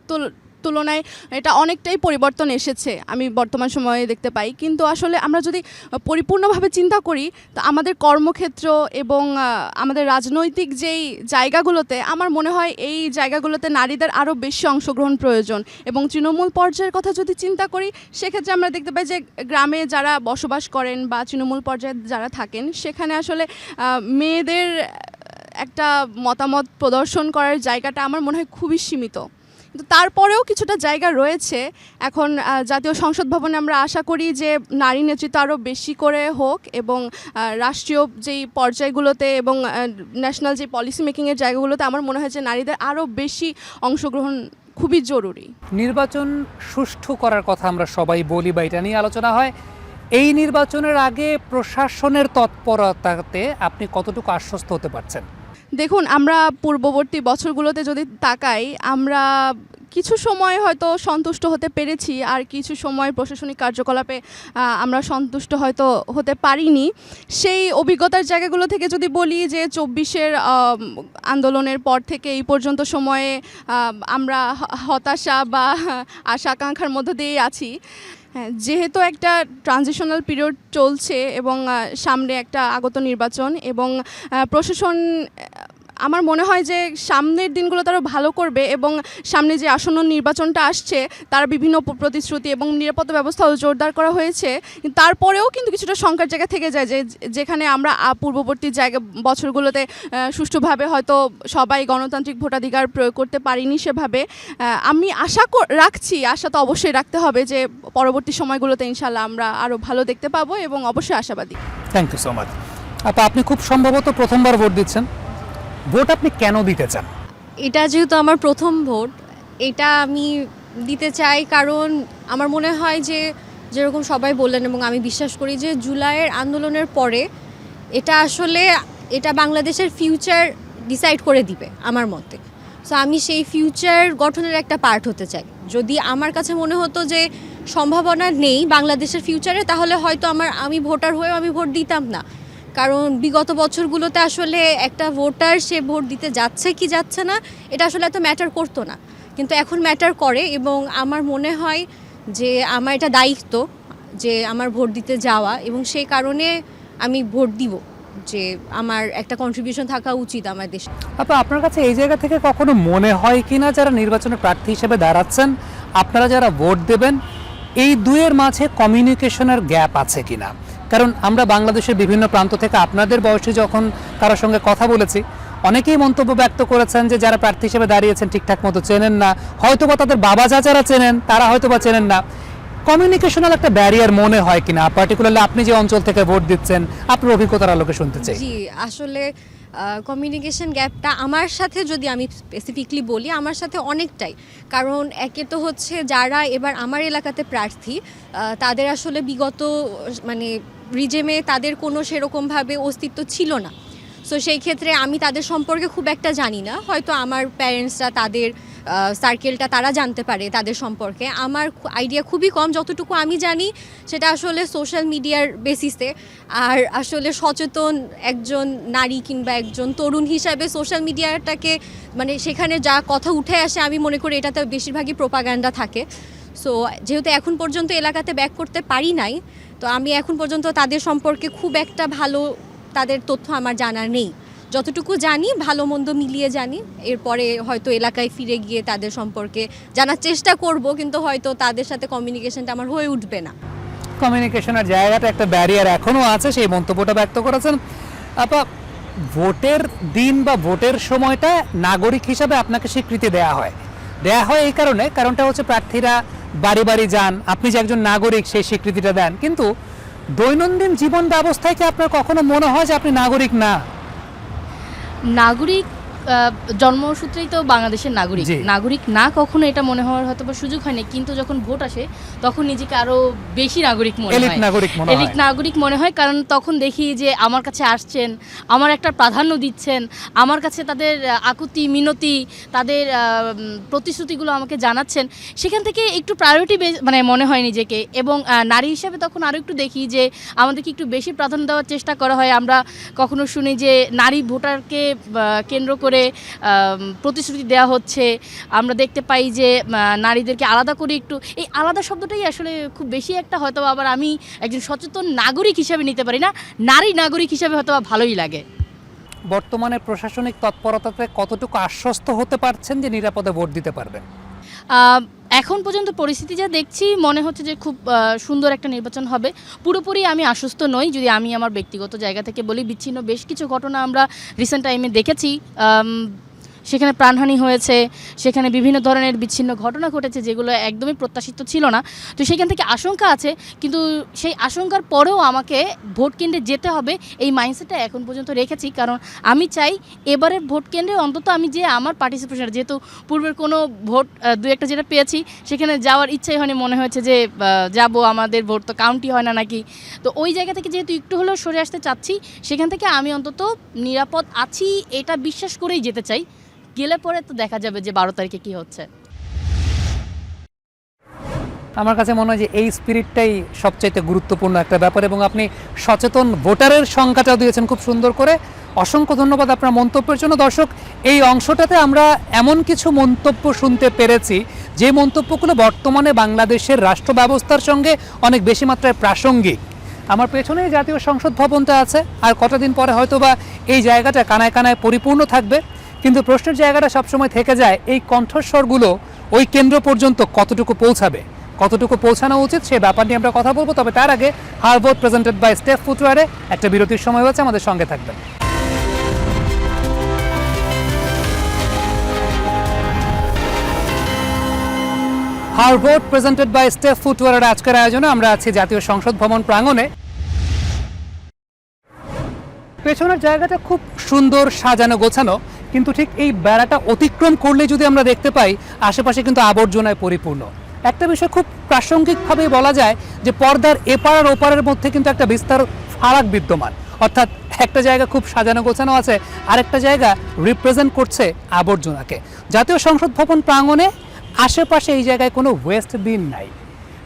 তুলনায় এটা অনেকটাই পরিবর্তন এসেছে আমি বর্তমান সময়ে দেখতে পাই। কিন্তু আসলে আমরা যদি পরিপূর্ণভাবে চিন্তা করি, তো আমাদের কর্মক্ষেত্র এবং আমাদের রাজনৈতিক যেই জায়গাগুলোতে আমার মনে হয় এই জায়গাগুলোতে নারীদের আরও বেশি অংশগ্রহণ প্রয়োজন। এবং তৃণমূল পর্যায়ের কথা যদি চিন্তা করি, সেক্ষেত্রে আমরা দেখতে পাই যে গ্রামে যারা বসবাস করেন বা তৃণমূল পর্যায়ে যারা থাকেন, সেখানে আসলে মেয়েদের একটা মতামত প্রদর্শন করার জায়গাটা আমার মনে হয় খুবই সীমিত। কিন্তু তারপরেও কিছুটা জায়গা রয়েছে। এখন জাতীয় সংসদ ভবনে আমরা আশা করি যে নারী নেতৃত্ব আরও বেশি করে হোক, এবং রাষ্ট্রীয় যেই পর্যায়গুলোতে এবং ন্যাশনাল যে পলিসি মেকিংয়ের জায়গাগুলোতে আমার মনে হয় যে নারীদের আরও বেশি অংশগ্রহণ খুবই জরুরি। নির্বাচন সুষ্ঠু করার কথা আমরা সবাই বলি বা এটা নিয়ে আলোচনা হয়। এই নির্বাচনের আগে প্রশাসনের তৎপরতাতে আপনি কতটুকু আশ্বস্ত হতে পারছেন? দেখুন, আমরা পূর্ববর্তী বছরগুলোতে যদি তাকাই, আমরা কিছু সময় হয়তো সন্তুষ্ট হতে পেরেছি, আর কিছু সময় প্রশাসনিক কার্যকলাপে আমরা সন্তুষ্ট হয়তো হতে পারিনি। সেই অভিজ্ঞতার জায়গাগুলো থেকে যদি বলি যে 24-এর আন্দোলনের পর থেকে এই পর্যন্ত সময়ে আমরা হতাশা বা আশা আকাঙ্ক্ষার মধ্য দিয়েই আছি। হ্যাঁ, যেহেতু একটা ট্রানজিশনাল পিরিয়ড চলছে এবং সামনে একটা আগত নির্বাচন, এবং প্রশাসন আমার মনে হয় যে সামনের দিনগুলো তারা ভালো করবে, এবং সামনে যে আসন্ন নির্বাচনটা আসছে তার বিভিন্ন প্রতিশ্রুতি এবং নিরাপত্তা ব্যবস্থাও জোরদার করা হয়েছে। তারপরেও কিন্তু কিছুটা শঙ্কার জায়গা থেকে যায় যে যেখানে আমরা পূর্ববর্তী বছরগুলোতে সুষ্ঠুভাবে হয়তো সবাই গণতান্ত্রিক ভোটাধিকার প্রয়োগ করতে পারিনি সেভাবে। আমি আশা রাখছি, আশা তো অবশ্যই রাখতে হবে যে পরবর্তী সময়গুলোতে ইনশাল্লাহ আমরা আরও ভালো দেখতে পাবো, এবং অবশ্যই আশাবাদী। Thank you so much. আপনি খুব সম্ভবত প্রথমবার ভোট দিচ্ছেন, ভোট আপনি কেন দিতে চান? এটা যেহেতু আমার প্রথম ভোট, এটা আমি দিতে চাই কারণ আমার মনে হয় যে যেরকম সবাই বললেন এবং আমি বিশ্বাস করি যে জুলাইয়ের আন্দোলনের পরে এটা বাংলাদেশের ফিউচার ডিসাইড করে দিবে আমার মতে। সো আমি সেই ফিউচার গঠনের একটা পার্ট হতে চাই। যদি আমার কাছে মনে হতো যে সম্ভাবনা নেই বাংলাদেশের ফিউচারে, তাহলে হয়তো আমি ভোটার হয়েও আমি ভোট দিতাম না। কারণ বিগত বছরগুলোতে আসলে একটা ভোটার সে ভোট দিতে যাচ্ছে কি যাচ্ছে না এটা আসলে এত ম্যাটার করতো না, কিন্তু এখন ম্যাটার করে। এবং আমার মনে হয় যে আমার এটা দায়িত্ব যে আমার ভোট দিতে যাওয়া, এবং সেই কারণে আমি ভোট দিব, যে আমার একটা কন্ট্রিবিউশন থাকা উচিত আমার দেশে। আপনার কাছে এই জায়গা থেকে কখনো মনে হয় কিনা যারা নির্বাচনে প্রার্থী হিসেবে দাঁড়াচ্ছেন, আপনারা যারা ভোট দেবেন, এই দুয়ের মাঝে কমিউনিকেশনের গ্যাপ আছে কিনা? কারণ আমরা বাংলাদেশের বিভিন্ন প্রান্ত থেকে আপনাদের বয়সে যখন কারোর সঙ্গে কথা বলেছি, অনেকেই মন্তব্য ব্যক্ত করেছেন যে যারা প্রার্থী হিসেবে দাঁড়িয়েছেন ঠিকঠাক মতো চেনেন না, হয়তোবা তাদের বাবা চাচারা চেনেন, তারা হয়তোবা চেনেন না। কমিউনিকেশনাল একটা ব্যারিয়ার মনে হয় কিনা, পার্টিকুলারলি আপনি যে অঞ্চল থেকে ভোট দিচ্ছেন, আপনার অভিজ্ঞতার আলোকে শুনতে চাই। জি, আসলে কমিউনিকেশন গ্যাপটা আমার সাথে যদি আমি স্পেসিফিকলি বলি, আমার সাথে অনেকটাই। কারণ একে তো হচ্ছে যারা এবার আমার এলাকাতে প্রার্থী, তাদের আসলে বিগত রিজেমে তাদের কোনো সেরকমভাবে অস্তিত্ব ছিল না। সো সেই ক্ষেত্রে আমি তাদের সম্পর্কে খুব একটা জানি না, হয়তো আমার প্যারেন্টসরা তাদের সার্কেলটা তারা জানতে পারে তাদের সম্পর্কে। আমার আইডিয়া খুবই কম, যতটুকু আমি জানি সেটা আসলে সোশ্যাল মিডিয়ার বেসিসে। আর আসলে সচেতন একজন নারী কিংবা একজন তরুণ হিসাবে সোশ্যাল মিডিয়াটাকে মানে সেখানে যা কথা উঠে আসে আমি মনে করি এটাতে বেশিরভাগই প্রোপাগান্ডা থাকে। সো যেহেতু এখন পর্যন্ত এলাকাতে ব্যাক করতে পারি নাই, তো আমি এখন পর্যন্ত তাদের সম্পর্কে খুব একটা ভালো তাদের তথ্য আমার জানা নেই। যতটুকু জানি ভালো মন্দ মিলিয়ে জানি, এরপরে হয়তো এলাকায় ফিরে গিয়ে তাদের সম্পর্কে জানার চেষ্টা করব, কিন্তু হয়তো তাদের সাথে কমিউনিকেশনটা আমার হয়ে উঠবে না। কমিউনিকেশনের জায়গাটা একটা ব্যারিয়ার এখনও আছে, সেই মন্তব্যটা ব্যক্ত করেছেন। আপা, ভোটের দিন বা ভোটের সময়টা নাগরিক হিসাবে আপনাকে স্বীকৃতি দেয়া হয় এই কারণটা হচ্ছে প্রার্থীরা বাড়ি বাড়ি যান, আপনি যে একজন নাগরিক সেই স্বীকৃতিটা দেন, কিন্তু দৈনন্দিন জীবন ব্যবস্থায় কি আপনার কখনো মনে হয় যে আপনি নাগরিক না? নাগরিক জন্মসূত্রেই তো বাংলাদেশের নাগরিক, জি। নাগরিক না কখনো এটা মনে হওয়ার হয়তো বা সুযোগ হয়নি, কিন্তু যখন ভোট আসে তখন নিজেকে আরো বেশি নাগরিক মনে এলিট হয়, নাগরিক মনে এলিট হয়। নাগরিক মনে হয়। কারণ তখন দেখি যে আমার কাছে আসছেন, আমার একটা প্রাধান্য দিচ্ছেন, আমার কাছে তাদের আকুতি মিনতি, তাদের প্রতিশ্রুতিগুলো আমাকে জানাচ্ছেন, সেখান থেকে একটু প্রায়োরিটি মানে মনে হয় নিজেকে। এবং নারী হিসেবে তখন আরও একটু দেখি যে আমাদেরকে একটু বেশি প্রাধান্য দেওয়ার চেষ্টা করা হয়। আমরা কখনো শুনি যে নারী ভোটারকে কেন্দ্র করে প্রতিশ্রুতি দেওয়া হচ্ছে, আমরা দেখতে পাই যে নারীদেরকে আলাদা করে একটু, এই আলাদা শব্দটাই আসলে খুব বেশি একটা হয়তো আবার আমি একজন সচেতন নাগরিক হিসাবে নিতে পারি না, নারী নাগরিক হিসাবে হয়তো ভালোই লাগে। বর্তমানে প্রশাসনিক তৎপরতাতে কতটুকু আশ্বস্ত হতে পারছেন যে নিরাপদে ভোট দিতে পারবেন? এখন পর্যন্ত পরিস্থিতি যা দেখছি মনে হচ্ছে যে খুব সুন্দর একটা নির্বাচন হবে। পুরোপুরি আমি আশ্বস্ত নই, যদি আমি আমার ব্যক্তিগত জায়গা থেকে বলি। বিচ্ছিন্ন বেশ কিছু ঘটনা আমরা রিসেন্ট টাইমে দেখেছি, সেখানে প্রাণহানি হয়েছে, সেখানে বিভিন্ন ধরনের বিচ্ছিন্ন ঘটনা ঘটেছে যেগুলো একদমই প্রত্যাশিত ছিল না। তো সেখান থেকে আশঙ্কা আছে, কিন্তু সেই আশঙ্কার পরেও আমাকে ভোট কেন্দ্রে যেতে হবে এই মাইন্ডসেটটা এখন পর্যন্ত রেখেছি। কারণ আমি চাই এবারের ভোট কেন্দ্রে অন্তত আমি যে আমার পার্টিসিপেশন, যেহেতু পূর্বের কোনো ভোট দু একটা যেটা পেয়েছি সেখানে যাওয়ার ইচ্ছাই হয়নি, মনে হয়েছে যে যাব, আমাদের ভোট তো কাউন্টই হয় না নাকি। তো ওই জায়গা থেকে যেহেতু একটু হলেও সরে আসতে চাচ্ছি, সেখান থেকে আমি অন্তত নিরাপদ আছি এটা বিশ্বাস করেই যেতে চাই। গেলে পরে তো দেখা যাবে যে 12 তারিখে কি হচ্ছে। আমার কাছে মনে হয় যে এই স্পিরিটটাই সবচাইতে গুরুত্বপূর্ণ একটা ব্যাপার, এবং আপনি সচেতন ভোটারের সংখ্যাটাও দিয়েছেন খুব সুন্দর করে। অসংখ্য ধন্যবাদ আপনার মন্তব্যের জন্য। দর্শক, এই অংশটাতে আমরা এমন কিছু মন্তব্য শুনতে পেরেছি যে মন্তব্যগুলো বর্তমানে বাংলাদেশের রাষ্ট্র ব্যবস্থার সঙ্গে অনেক বেশি মাত্রায় প্রাসঙ্গিক। আমার পেছনেই জাতীয় সংসদ ভবনটা আছে, আর কটা দিন পরে হয়তো বা এই জায়গাটা কানায় কানায় পরিপূর্ণ থাকবে, কিন্তু প্রশ্নের জায়গাটা সবসময় থেকে যায় এই কণ্ঠস্বরগুলো ওই কেন্দ্র পর্যন্ত কতটুকু পৌঁছাবে, কতটুকু পৌঁছানো উচিত, সে ব্যাপার নিয়ে আমরা কথা বলবো। তবে তার আগে হারভোট প্রেজেন্টেড বাই স্টেফ ফুটওয়্যারে একটা বিরতির সময় হচ্ছে, আমাদের সঙ্গে থাকবেন। হারভোট প্রেজেন্টেড বাই স্টেফ ফুটওয়্যারের আজকের আয়োজনে আমরা আছি জাতীয় সংসদ ভবন প্রাঙ্গণে। পেছনের জায়গাটা খুব সুন্দর সাজানো গোছানো, কিন্তু ঠিক এই বেড়াটা অতিক্রম করলে যদি আমরা দেখতে পাই আশেপাশে কিন্তু আবর্জনায় পরিপূর্ণ। একটা বিষয় খুব প্রাসঙ্গিকভাবে বলা যায় যে পর্দার এপার আর ওপারের মধ্যে কিন্তু একটা বিস্তার ফারাক বিদ্যমান, অর্থাৎ একটা জায়গা খুব সাজানো গোছানো আছে, আরেকটা জায়গা রিপ্রেজেন্ট করছে আবর্জনাকে। জাতীয় সংসদ ভবন প্রাঙ্গণে আশেপাশে এই জায়গায় কোনো ওয়েস্ট বিন নাই।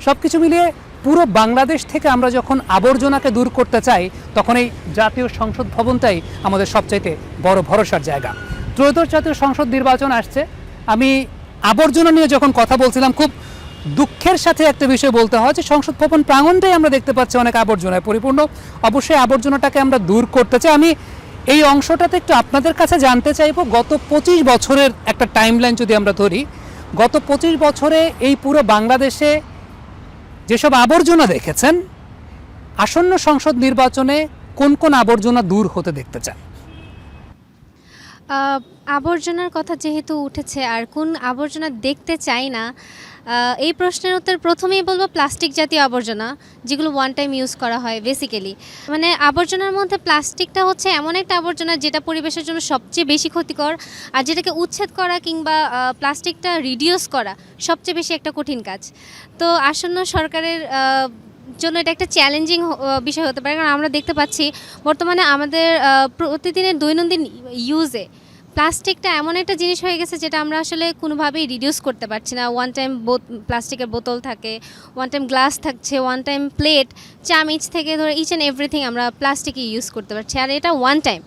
সব কিছু মিলিয়ে পুরো বাংলাদেশ থেকে আমরা যখন আবর্জনাকে দূর করতে চাই, তখন এই জাতীয় সংসদ ভবনটাই আমাদের সবচাইতে বড় ভরসার জায়গা। ত্রয়োদশ জাতীয় সংসদ নির্বাচন আসছে। আমি আবর্জনা নিয়ে যখন কথা বলছিলাম, খুব দুঃখের সাথে একটা বিষয় বলতে হয় যে সংসদ ভবন প্রাঙ্গণটাই আমরা দেখতে পাচ্ছি অনেক আবর্জনায় পরিপূর্ণ। অবশ্যই আবর্জনাটাকে আমরা দূর করতে চাই। আমি এই অংশটাতে একটু আপনাদের কাছে জানতে চাইব, গত 25 বছরের একটা টাইমলাইন যদি আমরা ধরি, গত 25 বছরে এই পুরো বাংলাদেশে যেসব আবর্জনা দেখেছেন, আসন্ন সংসদ নির্বাচনে কোন কোন আবর্জনা দূর হতে দেখতে চান? আবর্জনার কথা যেহেতু উঠেছে, আর কোন আবর্জনা দেখতে চাই না, এই প্রশ্নের উত্তর প্রথমেই বলবো প্লাস্টিক জাতীয় আবর্জনা, যেগুলো ওয়ান টাইম ইউজ করা হয় বেসিক্যালি। মানে আবর্জনার মধ্যে প্লাস্টিকটা হচ্ছে এমন একটা আবর্জনা যেটা পরিবেশের জন্য সবচেয়ে বেশি ক্ষতিকর, আর যেটাকে উচ্ছেদ করা কিংবা প্লাস্টিকটা রিডিউস করা সবচেয়ে বেশি একটা কঠিন কাজ। তো আসন্ন সরকারের জন্য এটা একটা চ্যালেঞ্জিং বিষয় হতে পারে, কারণ আমরা দেখতে পাচ্ছি বর্তমানে আমাদের প্রতিদিনের দৈনন্দিন ইউজে প্লাস্টিকটা এমন একটা জিনিস হয়ে গেছে যেটা আমরা আসলে কোনোভাবেই রিডিউস করতে পারছি না। ওয়ান টাইম প্লাস্টিকের বোতল থাকে, ওয়ান টাইম গ্লাস থাকছে, ওয়ান টাইম প্লেট, চামচ থেকে ধরে ইচ অ্যান্ড এভরিথিং আমরা প্লাস্টিকই ইউজ করতে পারছি। আর এটা ওয়ান টাইম,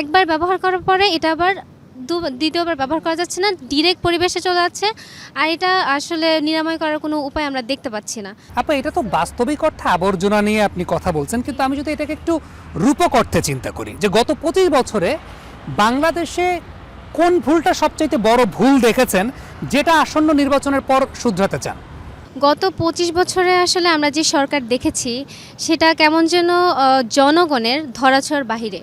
একবার ব্যবহার করার পরে এটা আবার দ্বিতীয়বার ব্যবহার করা যাচ্ছে না, ডিরেক্ট পরিবেশে চলে যাচ্ছে। আর এটা আসলে নিরাময় করার কোনো উপায় আমরা দেখতে পাচ্ছি না। আপা, এটা তো বাস্তবিক অর্থে আবর্জনা নিয়ে আপনি কথা বলছেন, কিন্তু আমি যদি এটাকে একটু রূপক অর্থে চিন্তা করি, যে গত 25 বছরে বাংলাদেশে কোন ভুলটা সবচাইতে বড় ভুল দেখেছেন যেটা আসন্ন নির্বাচনের পর শুধরাতে চান? গত 25 বছরে আসলে আমরা যে সরকার দেখেছি সেটা কেমন যেন জনগণের ধরাছোঁয়ার বাহিরে।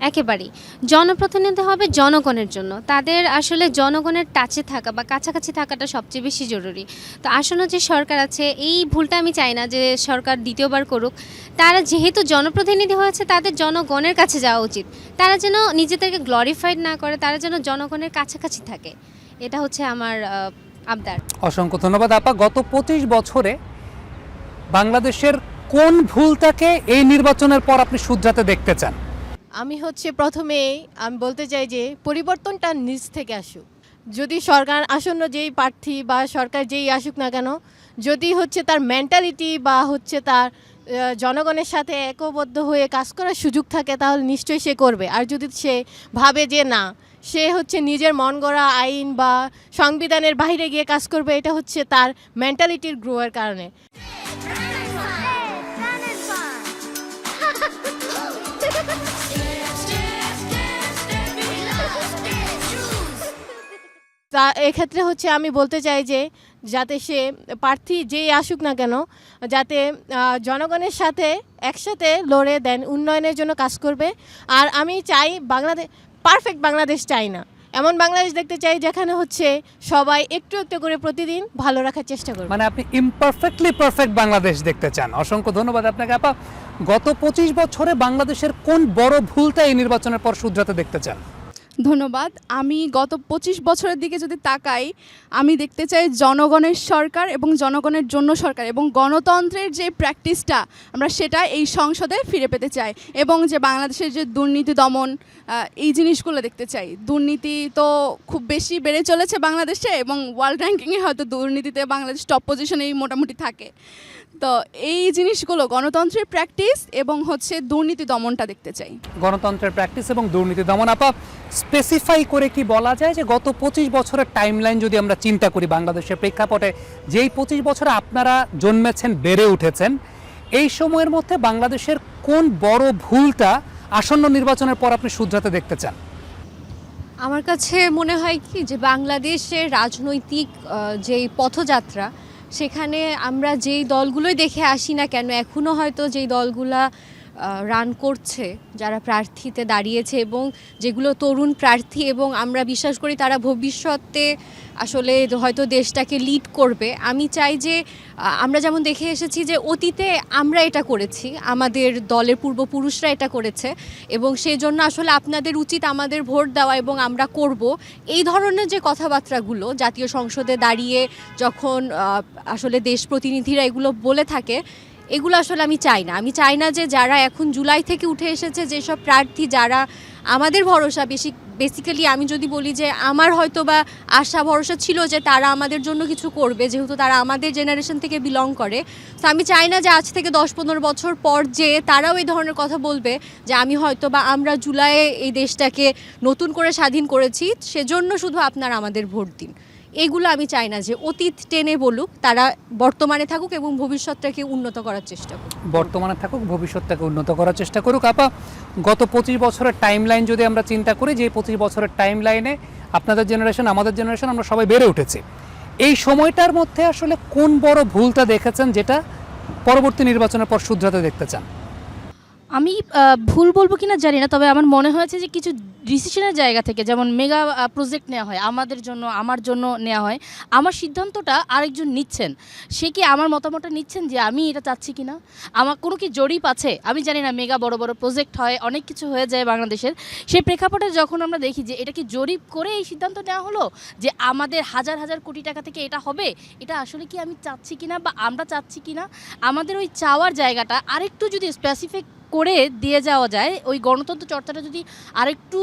একেবারেই জনপ্রতিনিধি হবে জনগণের জন্য, তাদের আসলে জনগণের টাচে থাকা বা কাছাকাছি থাকাটা সবচেয়ে বেশি জরুরি। তো আসন্ন যে সরকার আছে এই ভুলটা আমি চাই না যে সরকার দ্বিতীয়বার করুক। তারা যেহেতু জনপ্রতিনিধি হয়েছে তাদের জনগণের কাছে যাওয়া উচিত, তারা যেন নিজেদেরকে গ্লোরিফাইড না করে, তারা যেন জনগণের কাছাকাছি থাকে। এটা হচ্ছে আমার আবদার। অসংখ্য ধন্যবাদ আপা। গত 25 বছরে বাংলাদেশের কোন ভুলটাকে এই নির্বাচনের পর আপনি শুধরাতে দেখতে চান? আমি প্রথমেই আমি বলতে চাই যে পরিবর্তনটা নিজ থেকে আসুক। যদি সরকার আসন্ন যেই প্রার্থী বা সরকার যেই আসুক না কেন, যদি তার মেন্টালিটি বা তার জনগণের সাথে একবদ্ধ হয়ে কাজ করার সুযোগ থাকে তাহলে নিশ্চয়ই সে করবে। আর যদি সে ভাবে যে না, সে নিজের মন গড়া আইন বা সংবিধানের বাইরে গিয়ে কাজ করবে, এটা তার মেন্টালিটির গ্রোয়ের কারণে। তা এক্ষেত্রে আমি বলতে চাই যে যাতে সে প্রার্থী যেই আসুক না কেন, যাতে জনগণের সাথে একসাথে লড়ে দেন উন্নয়নের জন্য কাজ করবে। আর আমি চাই বাংলাদেশ, পারফেক্ট বাংলাদেশ চাই না, এমন বাংলাদেশ দেখতে চাই যেখানে সবাই একটু একটু করে প্রতিদিন ভালো রাখার চেষ্টা করবে। মানে আপনি ইমপারফেক্টলি পারফেক্ট বাংলাদেশ দেখতে চান। অসংখ্য ধন্যবাদ আপনাকে আপা। গত 25 বছরে বাংলাদেশের কোন বড় ভুলটা এই নির্বাচনের পর শুধরাতে দেখতে চান? ধন্যবাদ। আমি গত 25 বছরের দিকে যদি তাকাই, আমি দেখতে চাই জনগণের সরকার এবং জনগণের জন্য সরকার, এবং গণতন্ত্রের যে প্র্যাকটিসটা আমরা সেটা এই সংসদে ফিরে পেতে চাই, এবং যে বাংলাদেশের যে দুর্নীতি দমন এই জিনিসগুলো দেখতে চাই। দুর্নীতি তো খুব বেশি বেড়ে চলেছে বাংলাদেশে, এবং ওয়ার্ল্ড র্যাঙ্কিংয়ে হয়তো দুর্নীতিতে বাংলাদেশ টপ পজিশনেই মোটামুটি থাকে। তো এই জিনিসগুলো গণতন্ত্রের প্র্যাকটিস এবং দুর্নীতি দমনটা দেখতে চাই। গণতন্ত্রের প্র্যাকটিস এবং দুর্নীতি দমন। আপা, স্পেসিফাই করে কি বলা যায় যে গত 25 বছরের টাইমলাইন যদি আমরা চিন্তা করি বাংলাদেশের প্রেক্ষাপটে, যেই 25 বছরে আপনারা জন্মেছেন, বেড়ে উঠেছেন, এই সময়ের মধ্যে বাংলাদেশের কোন বড় ভুলটা আসন্ন নির্বাচনের পর আপনি শুধরাতে দেখতে চান? আমার কাছে মনে হয় কি যে বাংলাদেশের রাজনৈতিক যেই পথযাত্রা, সেখানে আমরা যেই দলগুলোই দেখে আসি না কেন, এখনও হয়তো যেই দলগুলা রান করছে, যারা প্রার্থীতে দাঁড়িয়েছে এবং যেগুলো তরুণ প্রার্থী, এবং আমরা বিশ্বাস করি তারা ভবিষ্যতে আসলে হয়তো দেশটাকে লিড করবে। আমি চাই যে আমরা যেমন দেখে এসেছি যে অতীতে আমরা এটা করেছি, আমাদের দলের পূর্বপুরুষরা এটা করেছে, এবং সেই জন্য আসলে আপনাদের উচিত আমাদের ভোট দেওয়া এবং আমরা করব, এই ধরনের যে কথাবার্তাগুলো জাতীয় সংসদে দাঁড়িয়ে যখন আসলে দেশ প্রতিনিধিরা এগুলো বলে থাকে, এগুলো আসলে আমি চাই না। আমি চাই না যে যারা এখন জুলাই থেকে উঠে এসেছে যেসব প্রার্থী, যারা আমাদের ভরসা বেসিক্যালি আমি যদি বলি যে আমার হয়তো বা আশা ভরসা ছিল যে তারা আমাদের জন্য কিছু করবে, যেহেতু তারা আমাদের জেনারেশন থেকে বিলং করে। তো আমি চাই না যে আজ থেকে 10-15 বছর পর যে তারাও এই ধরনের কথা বলবে যে আমি হয়তো বা আমরা জুলাইয়ে এই দেশটাকে নতুন করে স্বাধীন করেছি, সেজন্য শুধু আপনারা আমাদের ভোট দিন। এগুলো আমি চাই না যে অতীত টেনে বলুক, তারা বর্তমানে থাকুক এবং ভবিষ্যৎটাকে উন্নত করার চেষ্টা করুক। বর্তমানে থাকুক, ভবিষ্যৎটাকে উন্নত করার চেষ্টা করুক। আপা, গত 25 বছরের টাইমলাইন যদি আমরা চিন্তা করি, যে 25 বছরের টাইমলাইনে আপনাদের জেনারেশন, আমাদের জেনারেশন, আমরা সবাই বেড়ে উঠেছি, এই সময়টার মধ্যে আসলে কোন বড় ভুলটা দেখেছেন যেটা পরবর্তী নির্বাচনের পর শুধরাতে দেখতে চান? আমি ভুল বলবো কিনা জানি না, তবে আমার মনে হয়েছে যে কিছু ডিসিশনের জায়গা থেকে, যেমন মেগা প্রজেক্ট নেওয়া হয় আমাদের জন্য, আমার জন্য নেওয়া হয়, আমার সিদ্ধান্তটা আরেকজন নিচ্ছেন, সে কি আমার মতামতটা নিচ্ছেন যে আমি এটা চাচ্ছি কিনা, আমার কোনো কি জরিপ আছে আমি জানি না। মেগা বড় বড় প্রজেক্ট হয়, অনেক কিছু হয়ে যায় বাংলাদেশের, সেই প্রেক্ষাপটে যখন আমরা দেখি যে এটা কি জরিপ করে এই সিদ্ধান্ত নেওয়া হলো যে আমাদের হাজার হাজার কোটি টাকা থেকে এটা হবে, এটা আসলে কি আমি চাচ্ছি কিনা বা আমরা চাচ্ছি কিনা, আমাদের ওই চাওয়ার জায়গাটা আরেকটু যদি স্পেসিফিক করে দিয়ে যাওয়া যায়, ওই গণতন্ত্র চর্চাটা যদি আরেকটু